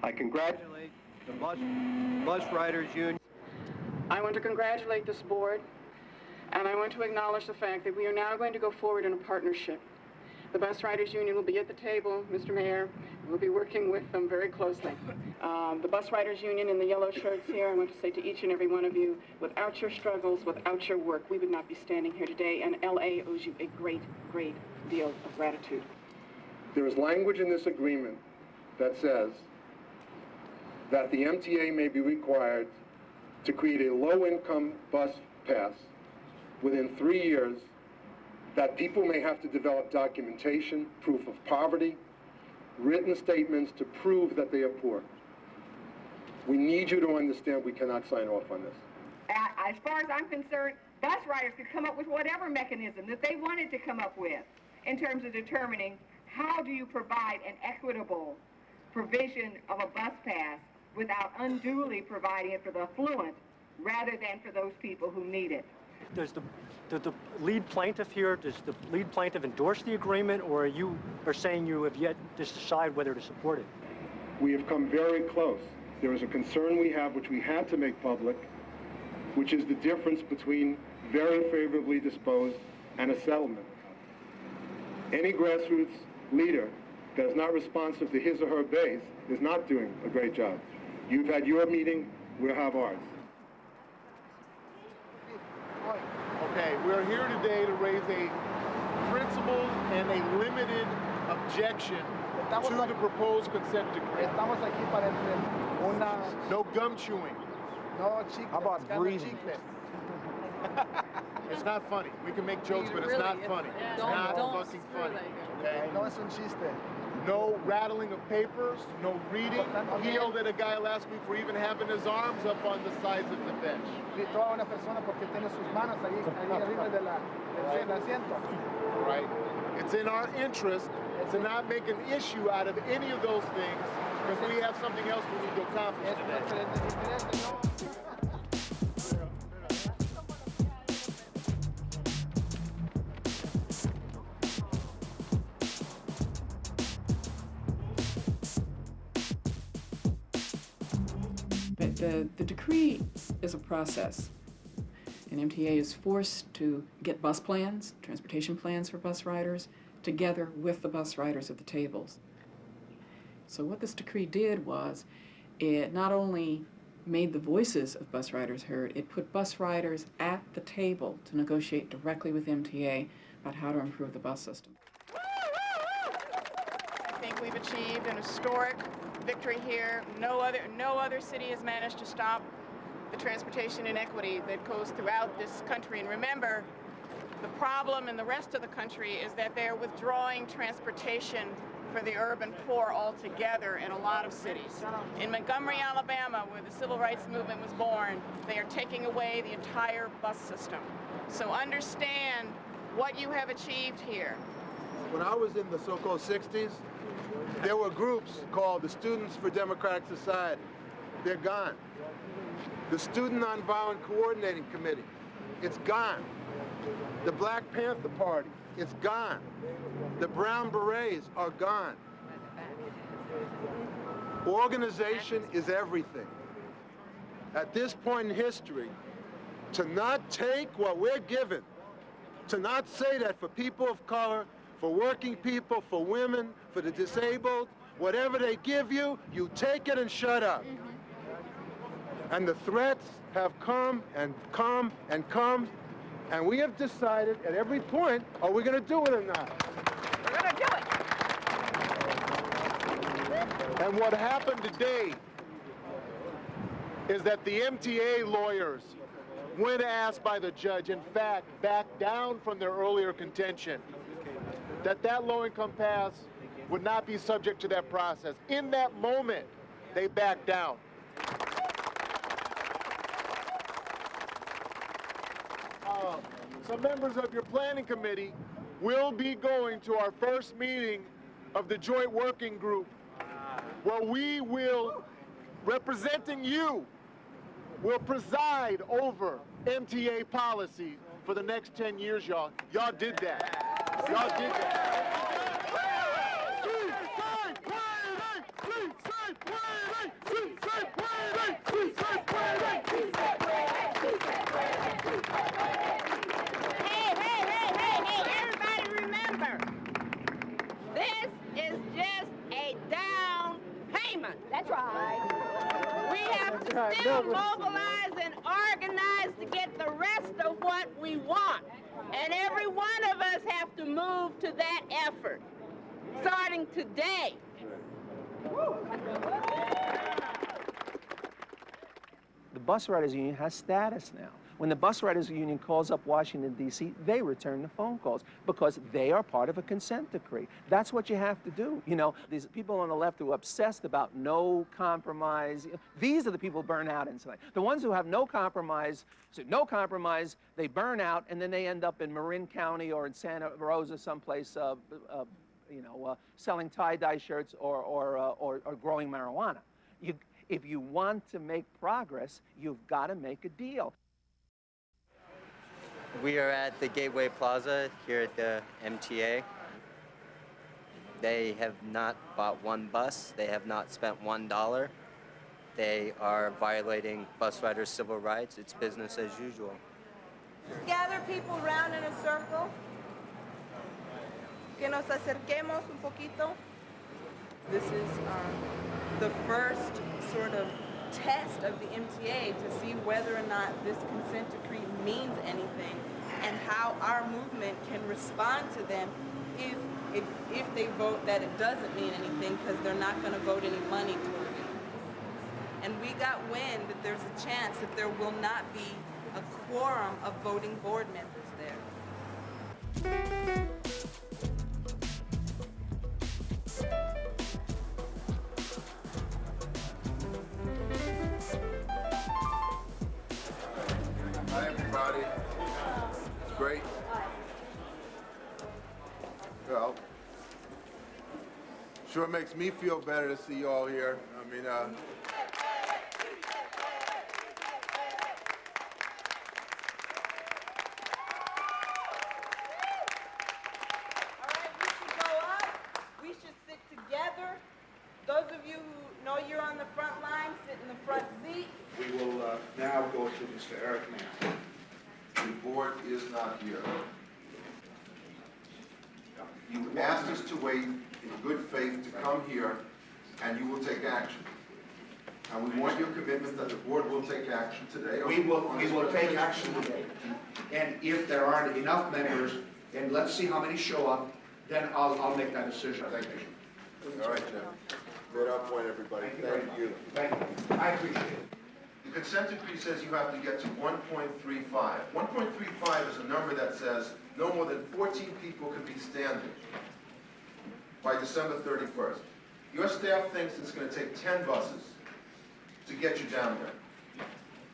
I congratulate the Bus Riders Union. I want to congratulate this board, and I want to acknowledge the fact that we are now going to go forward in a partnership. The Bus Riders Union will be at the table, Mr. Mayor. We'll be working with them very closely. The Bus Riders Union in the yellow shirts here, I want to say to each and every one of you, without your struggles, without your work, we would not be standing here today, and LA owes you a great, great deal of gratitude. There is language in this agreement that says that the MTA may be required to create a low-income bus pass within 3 years, that people may have to develop documentation, proof of poverty, written statements to prove that they are poor. We need you to understand we cannot sign off on this. As far as I'm concerned, bus riders could come up with whatever mechanism that they wanted to come up with in terms of determining how do you provide an equitable provision of a bus pass without unduly providing it for the affluent rather than for those people who need it? Does the lead plaintiff here, does the lead plaintiff endorse the agreement, or you are saying you have yet to decide whether to support it? We have come very close. There is a concern we have, which we had to make public, which is the difference between very favorably disposed and a settlement. Any grassroots leader that is not responsive to his or her base is not doing a great job. You've had your meeting, we'll have ours. Okay, we're here today to raise a principled and a limited objection to the proposed consent decree. No gum chewing. How about breathing? It's not funny. We can make jokes, but it's not funny. It's not fucking funny. Okay? No es un chiste. No rattling of papers, no reading. He yelled at a guy last week for even having his arms up on the sides of the bench. Right. It's in our interest to not make an issue out of any of those things because we have something else we need to accomplish today. The decree is a process, and MTA is forced to get bus plans, transportation plans for bus riders, together with the bus riders at the tables. So what this decree did was, it not only made the voices of bus riders heard, it put bus riders at the table to negotiate directly with MTA about how to improve the bus system. I think we've achieved an historic victory here. No other city has managed to stop the transportation inequity that goes throughout this country. And remember, the problem in the rest of the country is that they're withdrawing transportation for the urban poor altogether in a lot of cities. In Montgomery, Alabama, where the civil rights movement was born, they are taking away the entire bus system. So understand what you have achieved here. When I was in the so-called 60s, there were groups called the Students for Democratic Society. They're gone. The Student Nonviolent Coordinating Committee, it's gone. The Black Panther Party, it's gone. The Brown Berets are gone. Organization is everything. At this point in history, to not take what we're given, to not say that for people of color, for working people, for women, for the disabled, whatever they give you, you take it and shut up. And the threats have come and come and come, and we have decided at every point, are we going to do it or not? We're going to do it. And what happened today is that the MTA lawyers, when asked by the judge, in fact, backed down from their earlier contention that low-income pass would not be subject to that process. In that moment, they backed down. Some members of your planning committee will be going to our first meeting of the joint working group, where we will, representing you, will preside over MTA policy for the next 10 years, y'all. Y'all did that. Y'all did that. Hey, everybody remember, this is just a down payment. That's right. We have to still mobilize and organize to get the rest of what we want. And every one of us have to move to that effort, starting today. The Bus Riders Union has status now. When the Bus Riders Union calls up Washington, D.C., they return the phone calls because they are part of a consent decree. That's what you have to do. You know, these people on the left who are obsessed about no compromise, these are the people who burn out inside. The ones who have no compromise, so no compromise, they burn out, and then they end up in Marin County or in Santa Rosa, someplace selling tie-dye shirts or growing marijuana. If you want to make progress, you've got to make a deal. We are at the Gateway Plaza here at the MTA. They have not bought one bus. They have not spent $1. They are violating bus riders' civil rights. It's business as usual. Gather people around in a circle. Que nos acerquemos un poquito. This is the first sort of test of the MTA to see whether or not this consent decree means anything and how our movement can respond to them if they vote that it doesn't mean anything because they're not going to vote any money toward it. And we got wind that there's a chance that there will not be a quorum of voting board members there. Hi, everybody. It's great. Well, sure makes me feel better to see you all here. I mean, Those of you who know you're on the front line, sit in the front seat. We will now go to Mr. Eric Mann. the board is not here. You asked us to wait in good faith to come here, and you will take action. And we want your commitment that the board will take action today. We will take action today. And if there aren't enough members, then let's see how many show up, then I'll make that decision. Thank you. All right, Jim. Made our point, everybody. Thank you. Thank you. I appreciate it. The consent decree says you have to get to 1.35. 1.35 is a number that says no more than 14 people can be standing by December 31st. Your staff thinks it's going to take 10 buses to get you down there.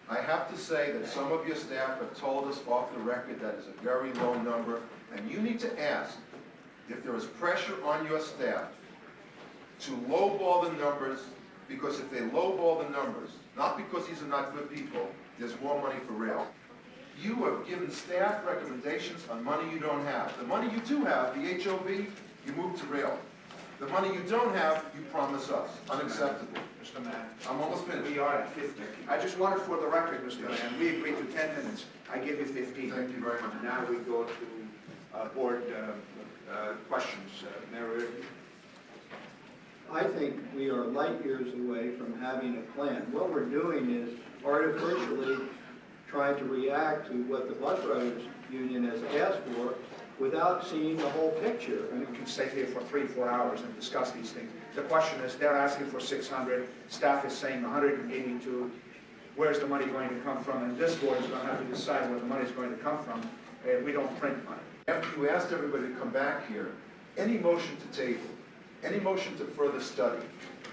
I have to say that some of your staff have told us off the record that is a very low number, and you need to ask if there is pressure on your staff to lowball the numbers, because if they lowball the numbers, not because these are not good people, there's more money for rail. You have given staff recommendations on money you don't have. The money you do have, the HOV, you move to rail. The money you don't have, you promise us. Unacceptable. Mr. Mann. I'm almost finished. We are at 50. I just wanted for the record, Mr. Mann, we agreed to 10 minutes. I gave you 15. Thank you very much. Now we go to board questions. Mayor Reardon. I think we are light years away from having a plan. What we're doing is artificially trying to react to what the bus riders union has asked for without seeing the whole picture. And we can stay here for 3-4 hours and discuss these things. The question is, they're asking for 600, staff is saying 182. Where's the money going to come from? And this board is going to have to decide where the money is going to come from. We don't print money. After you asked everybody to come back here, any motion to table, any motion to further study,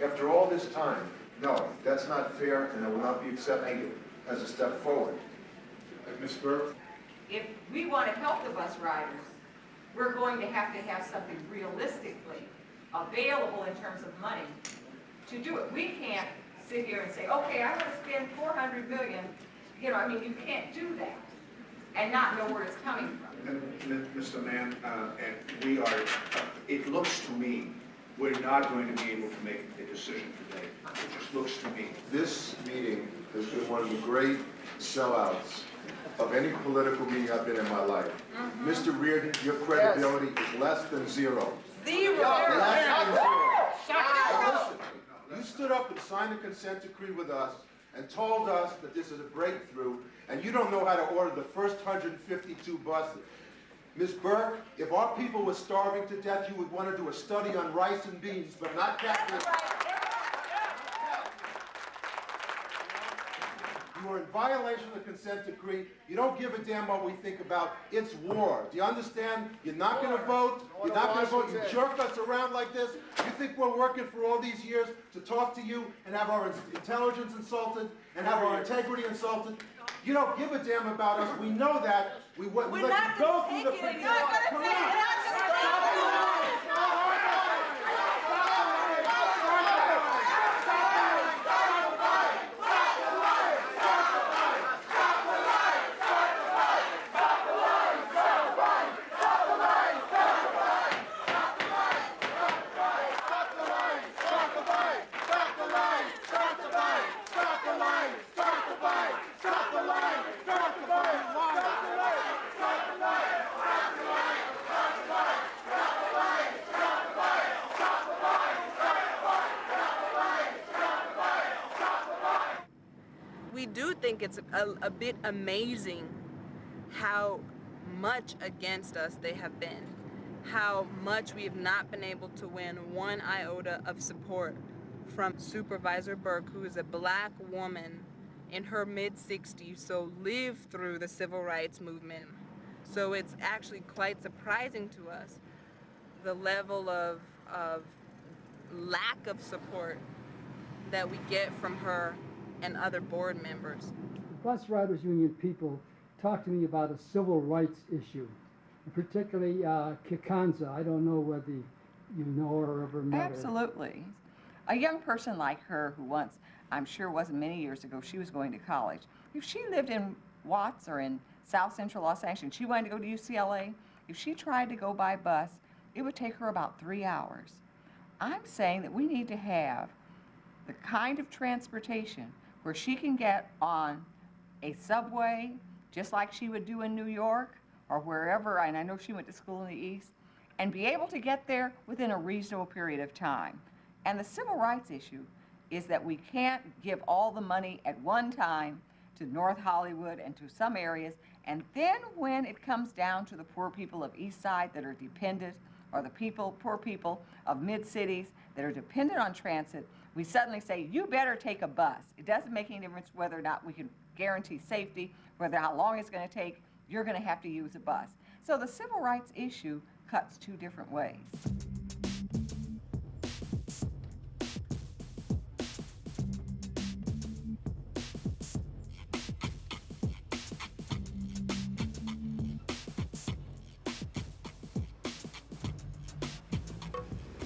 after all this time, no, that's not fair, and it will not be accepted as a step forward. Ms. Burke? If we want to help the bus riders, we're going to have something realistically available in terms of money to do it. We can't sit here and say, okay, I want to spend $400 million. You know, I mean, you can't do that and not know where it's coming from. Mr. Mann, and we are, it looks to me, we're not going to be able to make a decision today. It just looks to me. This meeting has been one of the great sellouts of any political meeting I've been in my life. Mr. Reardon, your credibility is less than zero. Zero. Less than zero. Listen, you stood up and signed a consent decree with us and told us that this is a breakthrough, and you don't know how to order the first 152 buses. Ms. Burke, if our people were starving to death, you would want to do a study on rice and beans, but not capitalism. You are in violation of the consent decree. You don't give a damn what we think about. It's war. Do you understand? You're not going to vote. You're not going to vote. You jerk us around like this. You think we're working for all these years to talk to you and have our intelligence insulted and have our integrity insulted? You don't give a damn about us. We know that. We let you go through the... We're not going to take it. think it's a bit amazing how much against us they have been, how much we have not been able to win one iota of support from Supervisor Burke, who is a black woman in her mid-60s, so lived through the civil rights movement. So it's actually quite surprising to us, the level of lack of support that we get from her and other board members. The Bus Riders Union people talked to me about a civil rights issue, particularly Kikanza. I don't know whether you know her or ever met her. Absolutely. A young person like her who once, I'm sure wasn't many years ago, she was going to college. If she lived in Watts or in South Central Los Angeles and she wanted to go to UCLA, if she tried to go by bus, it would take her about 3 hours. I'm saying that we need to have the kind of transportation where she can get on a subway, just like she would do in New York or wherever, and I know she went to school in the East, and be able to get there within a reasonable period of time. And the civil rights issue is that we can't give all the money at one time to North Hollywood and to some areas, and then when it comes down to the poor people of East Side that are dependent, or the poor people of mid-cities that are dependent on transit, we suddenly say, you better take a bus. It doesn't make any difference whether or not we can guarantee safety, whether how long it's going to take, you're going to have to use a bus. So the civil rights issue cuts two different ways.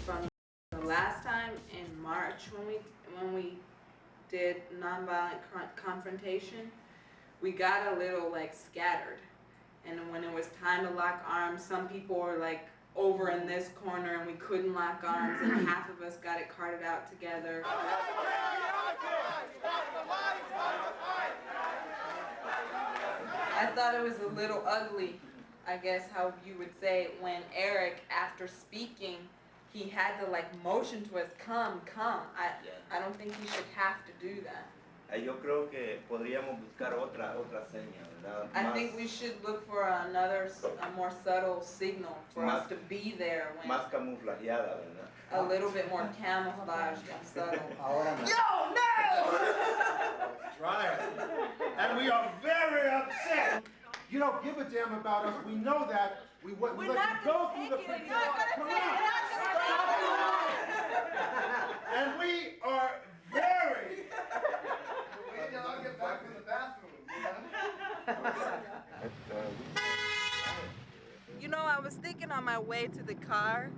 From the last time in March when we did nonviolent confrontation, we got a little like scattered, and when it was time to lock arms, some people were like over in this corner and we couldn't lock arms, and half of us got it carted out together. I thought it was a little ugly, I guess how you would say, when Eric, after speaking, he had to like motion to us, come. I don't think he should have to do that. Yo creo que podríamos buscar otra seña, ¿verdad? I think we should look for a more subtle signal for us to be there when. Más camuflajeada, ¿verdad? A little bit more camouflaged and subtle. Yo, no! Right. And we are very upset. You don't give a damn about us. We know that. We let you go through the procedure. Come on. And we are very. Wait till I get back to the bathroom. You know, I was thinking on my way to the car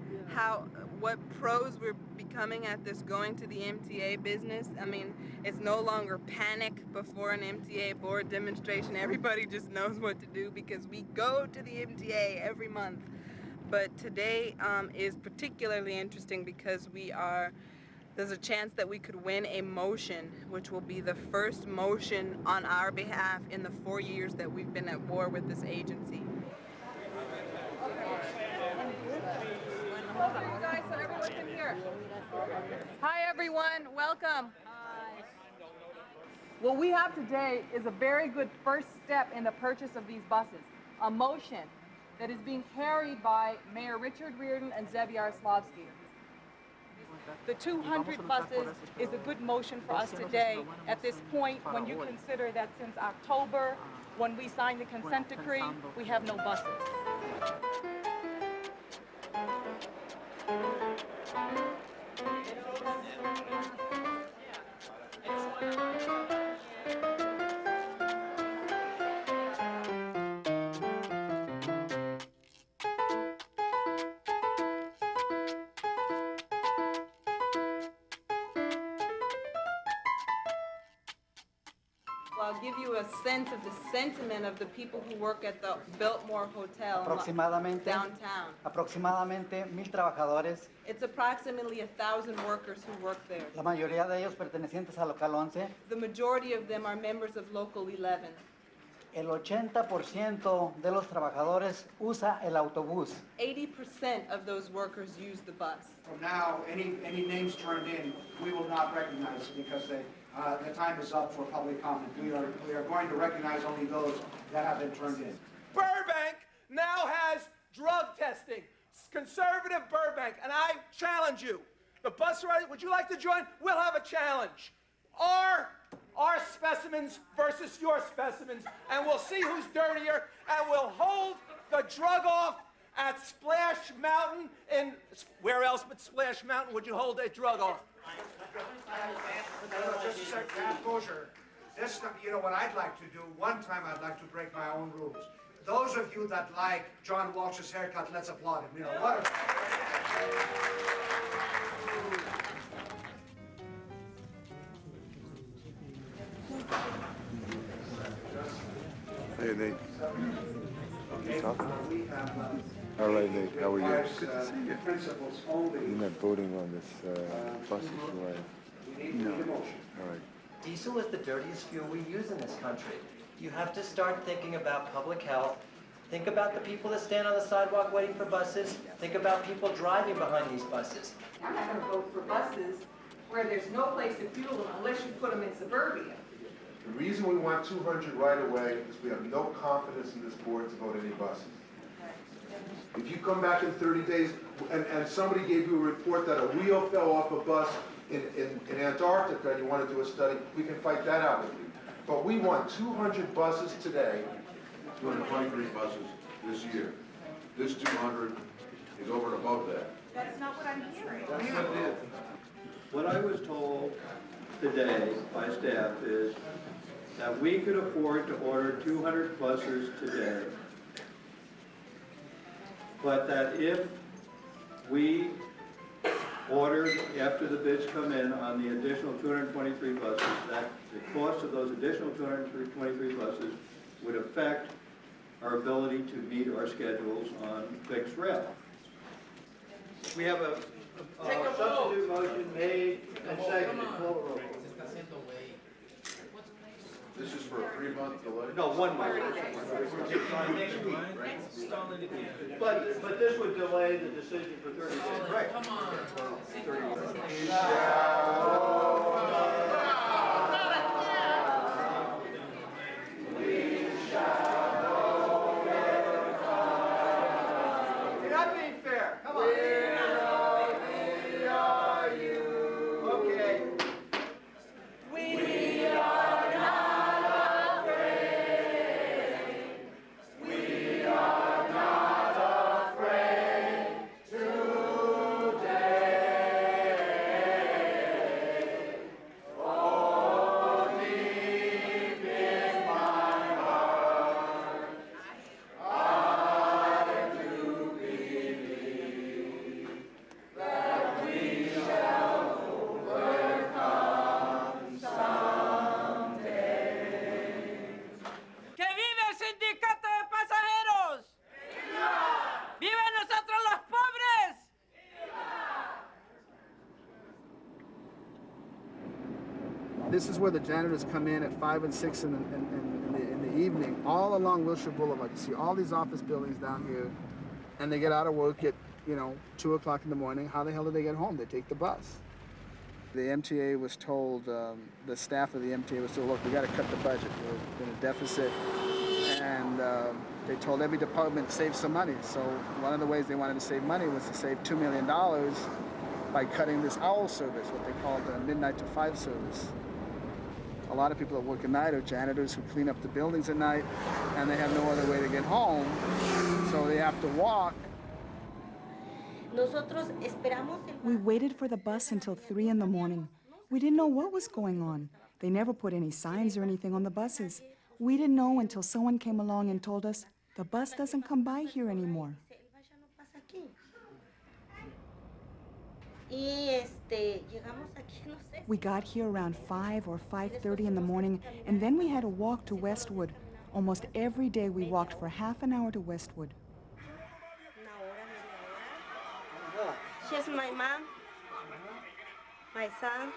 what pros we're becoming at this going to the MTA business. I mean, it's no longer panic before an MTA board demonstration. Everybody just knows what to do because we go to the MTA every month. But today is particularly interesting because there's a chance that we could win a motion, which will be the first motion on our behalf in the 4 years that we've been at war with this agency. Closer, you guys, so everyone can hear. Hi, everyone. Welcome. Hi. What we have today is a very good first step in the purchase of these buses, a motion that is being carried by Mayor Richard Riordan and Zev Yaroslavsky. The 200 buses is a good motion for us today at this point when you consider that since October, when we signed the consent decree, we have no buses. I'll give you a sense of the sentiment of the people who work at the Biltmore Hotel downtown. Aproximadamente 1,000 trabajadores. It's approximately 1,000 workers who work there. La mayoría de ellos pertenecientes a Local 11. The majority of them are members of Local 11. El 80% de los trabajadores usa el autobús. 80% of those workers use the bus. From now, any names turned in, we will not recognize because The time is up for public comment. We are going to recognize only those that have been turned in. Burbank now has drug testing. Conservative Burbank, and I challenge you. The bus riders, would you like to join? We'll have a challenge. Our specimens versus your specimens, and we'll see who's dirtier, and we'll hold the drug off at Splash Mountain. In where else but Splash Mountain would you hold a drug off? Just a second, this, you know what I'd like to do, one time I'd like to break my own rules. Those of you that like John Walsh's haircut, let's applaud him. You know, what Hey, Nate. You talking? All right, Nate. How are you? Good to see you. You're not voting on this bus issue, right? No. All right. Diesel is the dirtiest fuel we use in this country. You have to start thinking about public health. Think about the people that stand on the sidewalk waiting for buses. Think about people driving behind these buses. I'm not going to vote for buses where there's no place to fuel them unless you put them in suburbia. The reason we want 200 right away is we have no confidence in this board to vote any buses. If you come back in 30 days and somebody gave you a report that a wheel fell off a bus in Antarctica and you want to do a study, we can fight that out with you. But we want 200 buses today. 223 buses this year. This 200 is over and above that. That's not what I'm hearing. That's what it is. What I was told today by staff is that we could afford to order 200 buses today, but that if we ordered, after the bids come in, on the additional 223 buses, that the cost of those additional 223 buses would affect our ability to meet our schedules on fixed rail. We have a substitute motion made and seconded. This is for a 3-month delay? No, 1 month. But this would delay the decision for 30 days. Right. Come on. 30 days. You're not being fair. Come on. This is where the janitors come in at 5 and 6 in the evening, all along Wilshire Boulevard. You see all these office buildings down here, and they get out of work at, 2 o'clock in the morning. How the hell do they get home? They take the bus. The MTA was told, the staff of the MTA was told, look, we got to cut the budget. We're in a deficit. And they told every department to save some money. So one of the ways they wanted to save money was to save $2 million by cutting this OWL service, what they call the midnight to 5 service. A lot of people that work at night are janitors who clean up the buildings at night, and they have no other way to get home, so they have to walk. We waited for the bus until 3 in the morning. We didn't know what was going on. They never put any signs or anything on the buses. We didn't know until someone came along and told us, the bus doesn't come by here anymore. We got here around 5 or 5:30 in the morning, and then we had to walk to Westwood. Almost every day we walked for half an hour to Westwood. She's my mom, my son.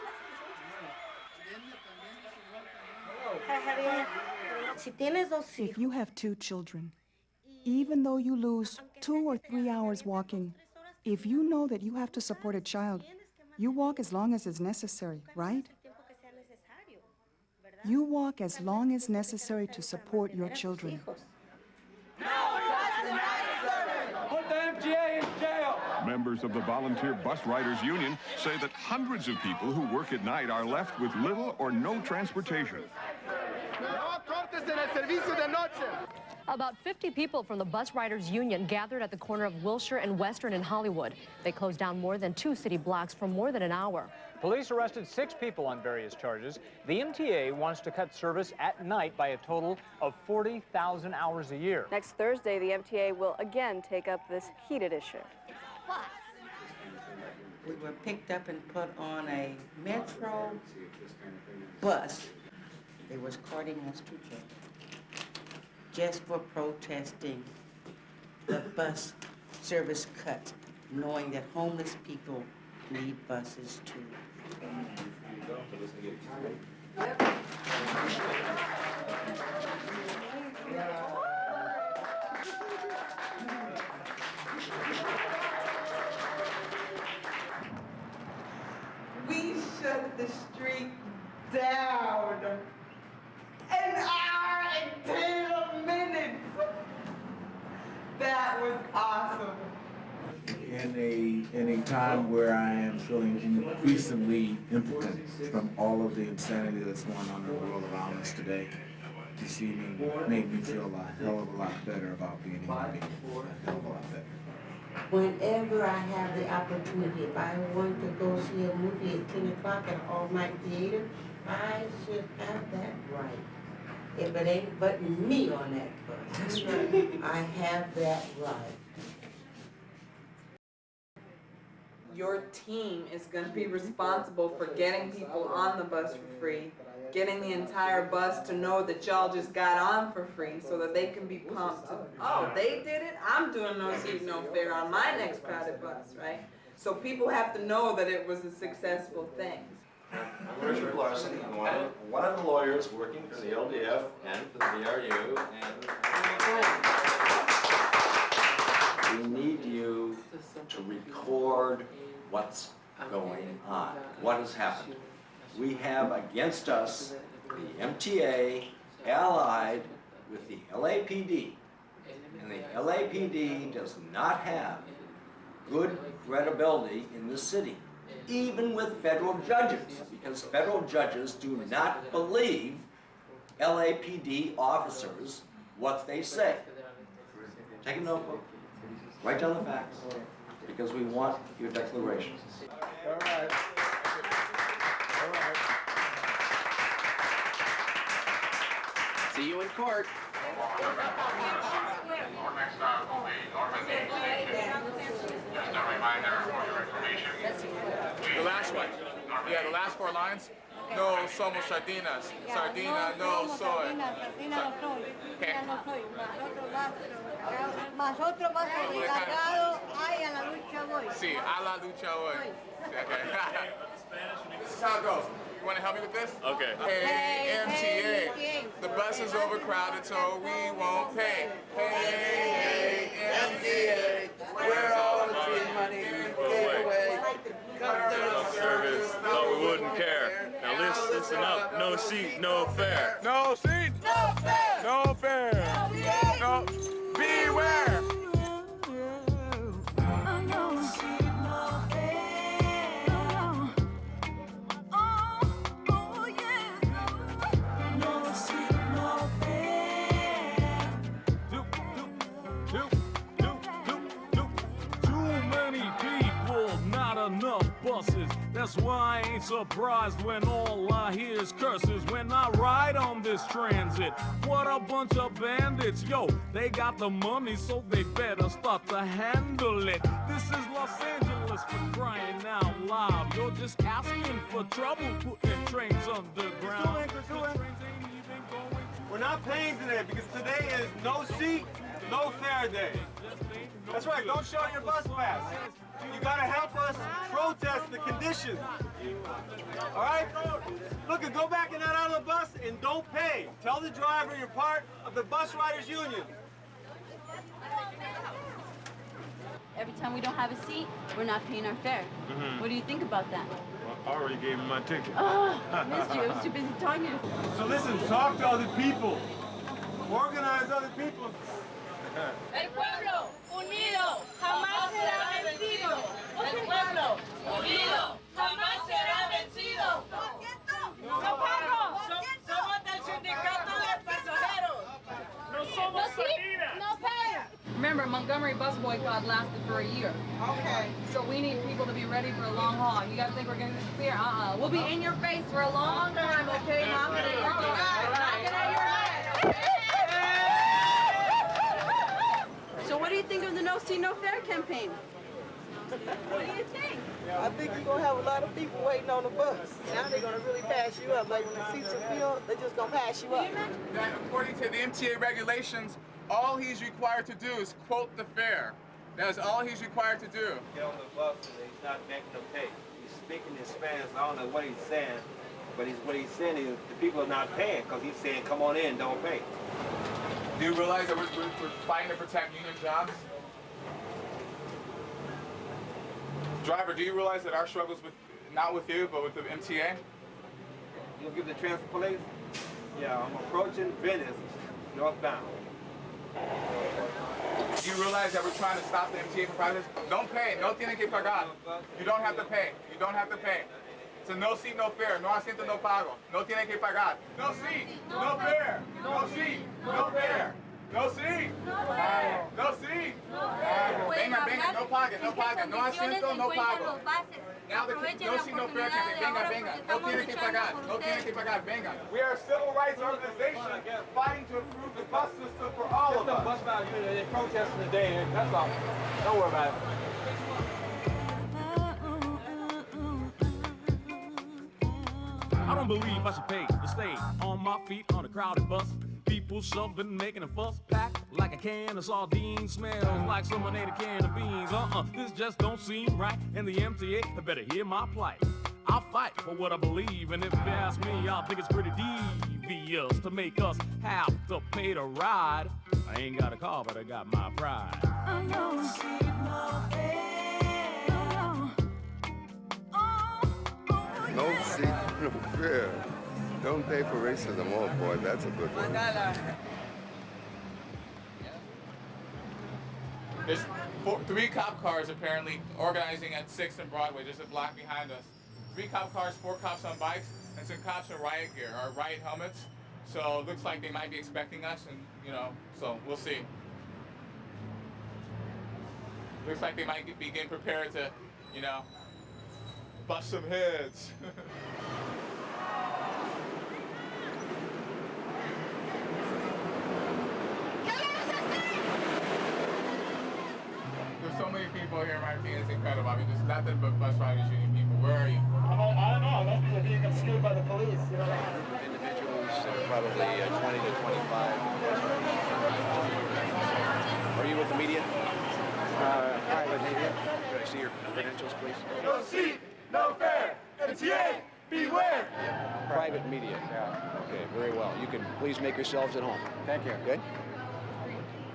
If you have 2 children, even though you lose 2 or 3 hours walking, if you know that you have to support a child, you walk as long as is necessary, right? You walk as long as necessary to support your children. Put the MTA in jail! Members of the Volunteer Bus Riders Union say that hundreds of people who work at night are left with little or no transportation. About 50 people from the Bus Riders Union gathered at the corner of Wilshire and Western in Hollywood. They closed down more than 2 city blocks for more than an hour. Police arrested 6 people on various charges. The MTA wants to cut service at night by a total of 40,000 hours a year. Next Thursday, the MTA will again take up this heated issue. We were picked up and put on a metro bus. They was carting us to jail just for protesting the bus service cut, knowing that homeless people need buses too. We shut the street down. An hour and 10 minutes. That was awesome. In a time where I am feeling increasingly impotent from all of the insanity that's going on in the world around us today, this evening made me feel a hell of a lot better about being a human being. A hell of a lot better. Whenever I have the opportunity, if I want to go see a movie at 10 o'clock at an all-night theater, I should have that right. If it ain't but me on that bus, I have that right. Your team is going to be responsible for getting people on the bus for free, getting the entire bus to know that y'all just got on for free so that they can be pumped to, oh, they did it, I'm doing no seat, no fare on my next crowded bus, right? So people have to know that it was a successful thing. I'm Richard Larson, one of the lawyers working for the LDF and for the VRU, and we need you to record what's going on, what has happened. We have against us the MTA allied with the LAPD, and the LAPD does not have good credibility in the city, even with federal judges, because federal judges do not believe LAPD officers what they say. Take a notebook, write down the facts, because we want your declarations. All right. All right. See you in court. Our next stop will be Norman Station. Just a reminder for your information. The last one. Yeah, the last 4 lines. No somos sardinas. Sardina no soy. Okay. Nosotros más encargados, ay, a la lucha voy. Sí, a la lucha voy. Okay. This is how it goes. You want to help me with this? Okay. Hey, MTA, the bus is overcrowded, so we won't pay. Hey, MTA, where all the free money gave away. Service, thought we wouldn't care. Now listen up, no seat, no fare. No seat, no fare. No fare. No. Beware. Enough buses. That's why I ain't surprised when all I hear is curses when I ride on this transit. What a bunch of bandits. Yo, they got the money, so they better start to handle it. This is Los Angeles for crying out loud. You're just asking for trouble putting trains underground. We're not paying today because today is no seat, no fare day. That's right, don't show your bus pass. You gotta help us protest the conditions. All right? Look, go back and out of the bus and don't pay. Tell the driver you're part of the Bus Riders Union. every time we don't have a seat, we're not paying our fare. What do you think about that? Well, I already gave him my ticket. Oh, I missed you. I was too busy talking to you. So listen, talk to other people. Organize other people. El pueblo unido jamás será vencido. El pueblo unido jamás será vencido. No pago. Somos del sindicato de pasajeros. No somos salidas. No paga. Remember, Montgomery bus boycott lasted for a year. Okay. So we need people to be ready for a long haul. You guys think we're going to disappear? We'll be in your face for a long time, okay? Knock it out your head. So what do you think of the No Seat, No Fare campaign? What do you think? I think you're going to have a lot of people waiting on the bus. Now they're going to really pass you up. Like when the seats are filled, they're just going to pass you up. That according to the MTA regulations, all he's required to do is quote the fare. That's all he's required to do. Get on the bus and he's not making them pay. He's speaking in Spanish. I don't know what he's saying, but what he's saying is the people are not paying because he's saying, come on in, don't pay. Do you realize that we're fighting to protect union jobs? Driver, do you realize that our struggle's not with you, but with the MTA? You'll give the transit police? Yeah, I'm approaching Venice, northbound. Do you realize that we're trying to stop the MTA from process? Don't pay. No tiene que pagar. You don't have to pay. You don't have to pay. It's a no seat, no fare. No asiento, no pago. No tiene que pagar. No seat, no fare. No seat, no fare. No seat. No seat. Venga, venga, no pague, no pague. No asiento, no pago. Now the no seat, no fare campaign. Venga, venga. No tiene que pagar. No tiene que pagar. Venga. We are a civil rights organization fighting to improve the bus system for all of us. The bus riders, they're protesting today. That's all. Don't worry about it. I don't believe I should pay to stay on my feet on a crowded bus. People shoving, making a fuss, packed like a can of sardines. Smells like someone ate a can of beans. This just don't seem right. And the MTA had better hear my plight. I'll fight for what I believe, and if you ask me, I think it's pretty devious to make us have to pay to ride. I ain't got a car, but I got my pride. No seat, no fare. Don't pay for racism. Oh boy, that's a good one. There's 3 cop cars apparently organizing at 6th and Broadway, just a block behind us. 3 cop cars, 4 cops on bikes, and some cops in riot gear, or riot helmets. So it looks like they might be expecting us, and so we'll see. Looks like they might be getting prepared to, bust some heads. There's so many people here, Martinez. It's incredible. I mean, there's nothing but bus riders union people. Where are you? I don't know. Most people are being skewed by the police. You know that. Individuals, probably 20 to 25. Are you with the media? Private media. Could I see your credentials, please? No seat, no fare. MTA, beware. Private media. Yeah. Okay, very well. You can please make yourselves at home. Thank you. Good?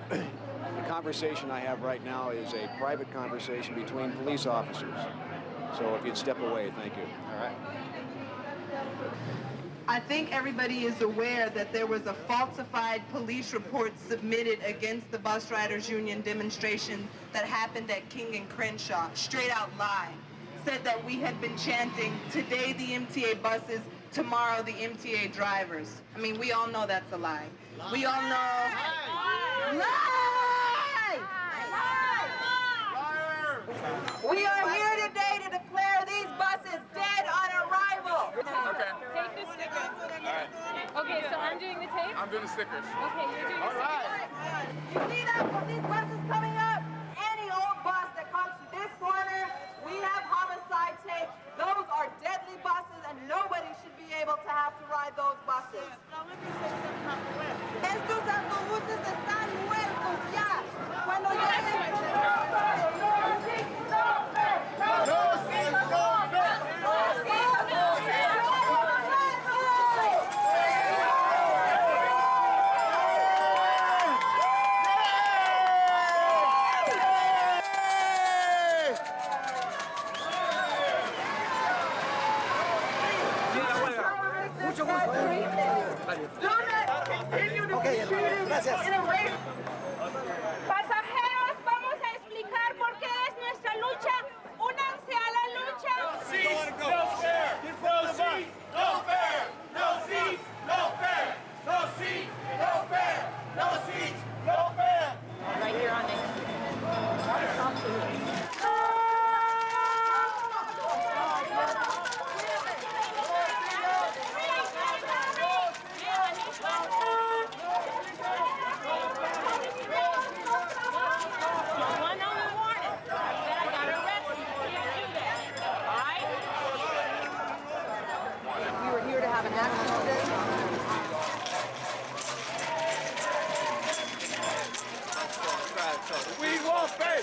The conversation I have right now is a private conversation between police officers. So if you'd step away, thank you. All right. I think everybody is aware that there was a falsified police report submitted against the Bus Riders Union demonstration that happened at King and Crenshaw. Straight out lie. Said that we had been chanting, today the MTA buses, tomorrow the MTA drivers. I mean, we all know that's a lie. We all know. Lie! We are here today to declare these buses dead on arrival. Okay. Take the stickers. Okay, so I'm doing the tape? I'm doing the stickers. Okay, you're doing the stickers. You see that from these buses coming up? Any old bus that comes to this corner, we have homicide tape. Those are deadly buses, and nobody should be able to have to ride those buses. Estos autobuses están muertos ya. Cuando lleguen... Mucho gusto. Do not continue to be treated in a race. Pasajeros, vamos a explicar por qué es nuestra lucha. Únanse a la lucha. No seats, no fare. No seats, no fare. No seats, no fare. No seats, no fare. No seats, no fare. Right here on this. We were here to have an action today. We won't pay.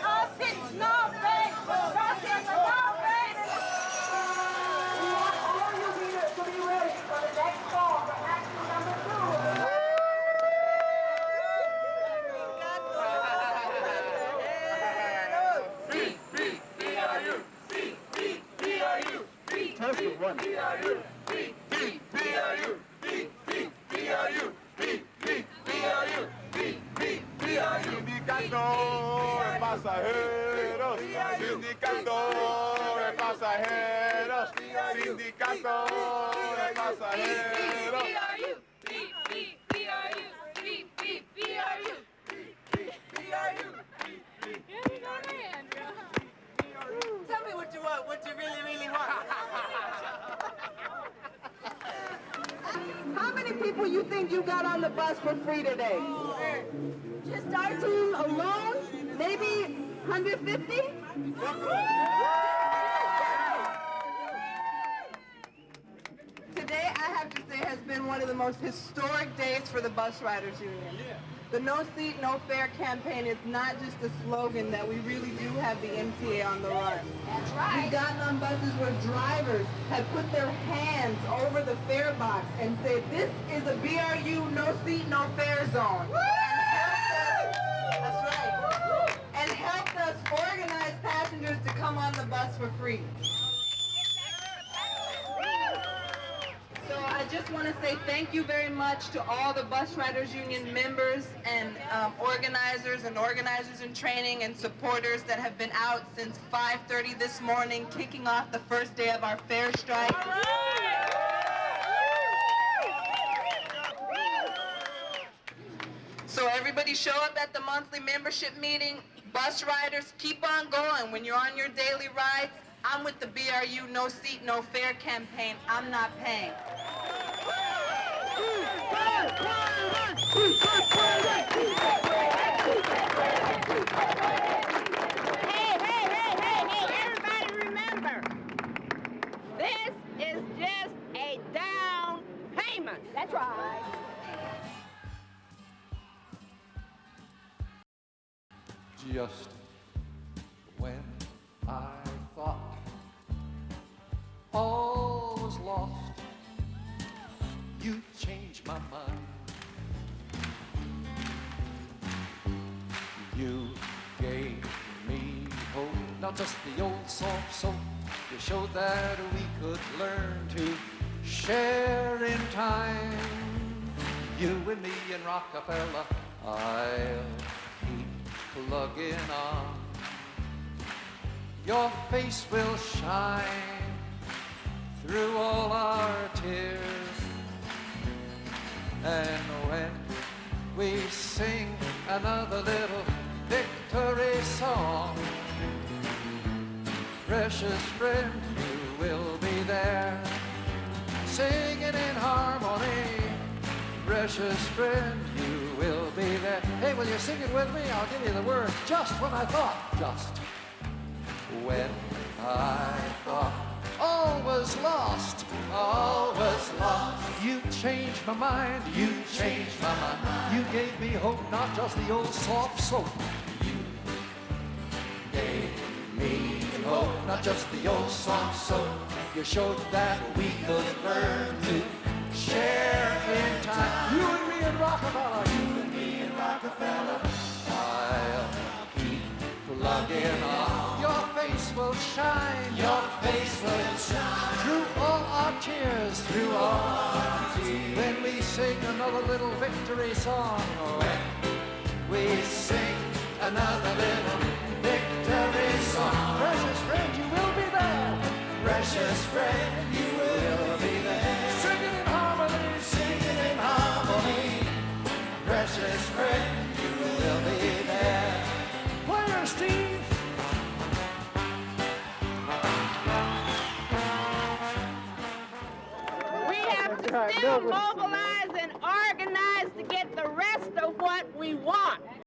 No seats, no pay. No seats, no pay. We want all you leaders to be ready for the next call for action number 2. Test of one. Sindicato de pasajeros, sindicato de pasajeros, sindicato de pasajeros. Tell me what you want, what you really, really want. How many people you think you got on the bus for free today? Just our team alone? Maybe 150? Today, I have to say, has been one of the most historic days for the Bus Riders Union. The No Seat, No Fare campaign is not just a slogan that we really do have the MTA on the run. That's right. We've gotten on buses where drivers have put their hands over the fare box and said, this is a BRU No Seat, No Fare zone. That's right. And helped us organize passengers to come on the bus for free. So I just want to say thank you very much to all the Bus Riders Union members and organizers in training and supporters that have been out since 5:30 this morning, kicking off the first day of our fare strike. So everybody show up at the monthly membership meeting. Bus riders, keep on going. When you're on your daily rides, I'm with the BRU No Seat, No Fare campaign. I'm not paying. Hey, everybody remember, this is just a down payment. That's right. Just when I thought all was lost, you changed my mind. You gave me hope, not just the old soft soap. You showed that we could learn to share in time. You and me and Rockefeller, I'll keep plugging on. Your face will shine through all our tears. And when we sing another little victory song, precious friend, you will be there, singing in harmony. Precious friend, you will be there. Hey, will you sing it with me? I'll give you the words. Just when I thought, just when I thought all was lost, all was lost. You changed my mind, you changed my mind. You gave me hope, not just the old soft soap. You gave me hope, not just the old soft soap. You showed that we could learn to share in time. You and me and Rockefeller, you and me and Rockefeller. I'll keep plugging on. Your face will shine, your face will shine through all our tears, through all sing another little victory song. When we sing another little victory song. Precious friend, you will be there. Precious friend, you will be there. Singing in harmony, singing in harmony. Precious friend, you will be there. Player Steve. We have to still mobilize and organize to get the rest of what we want.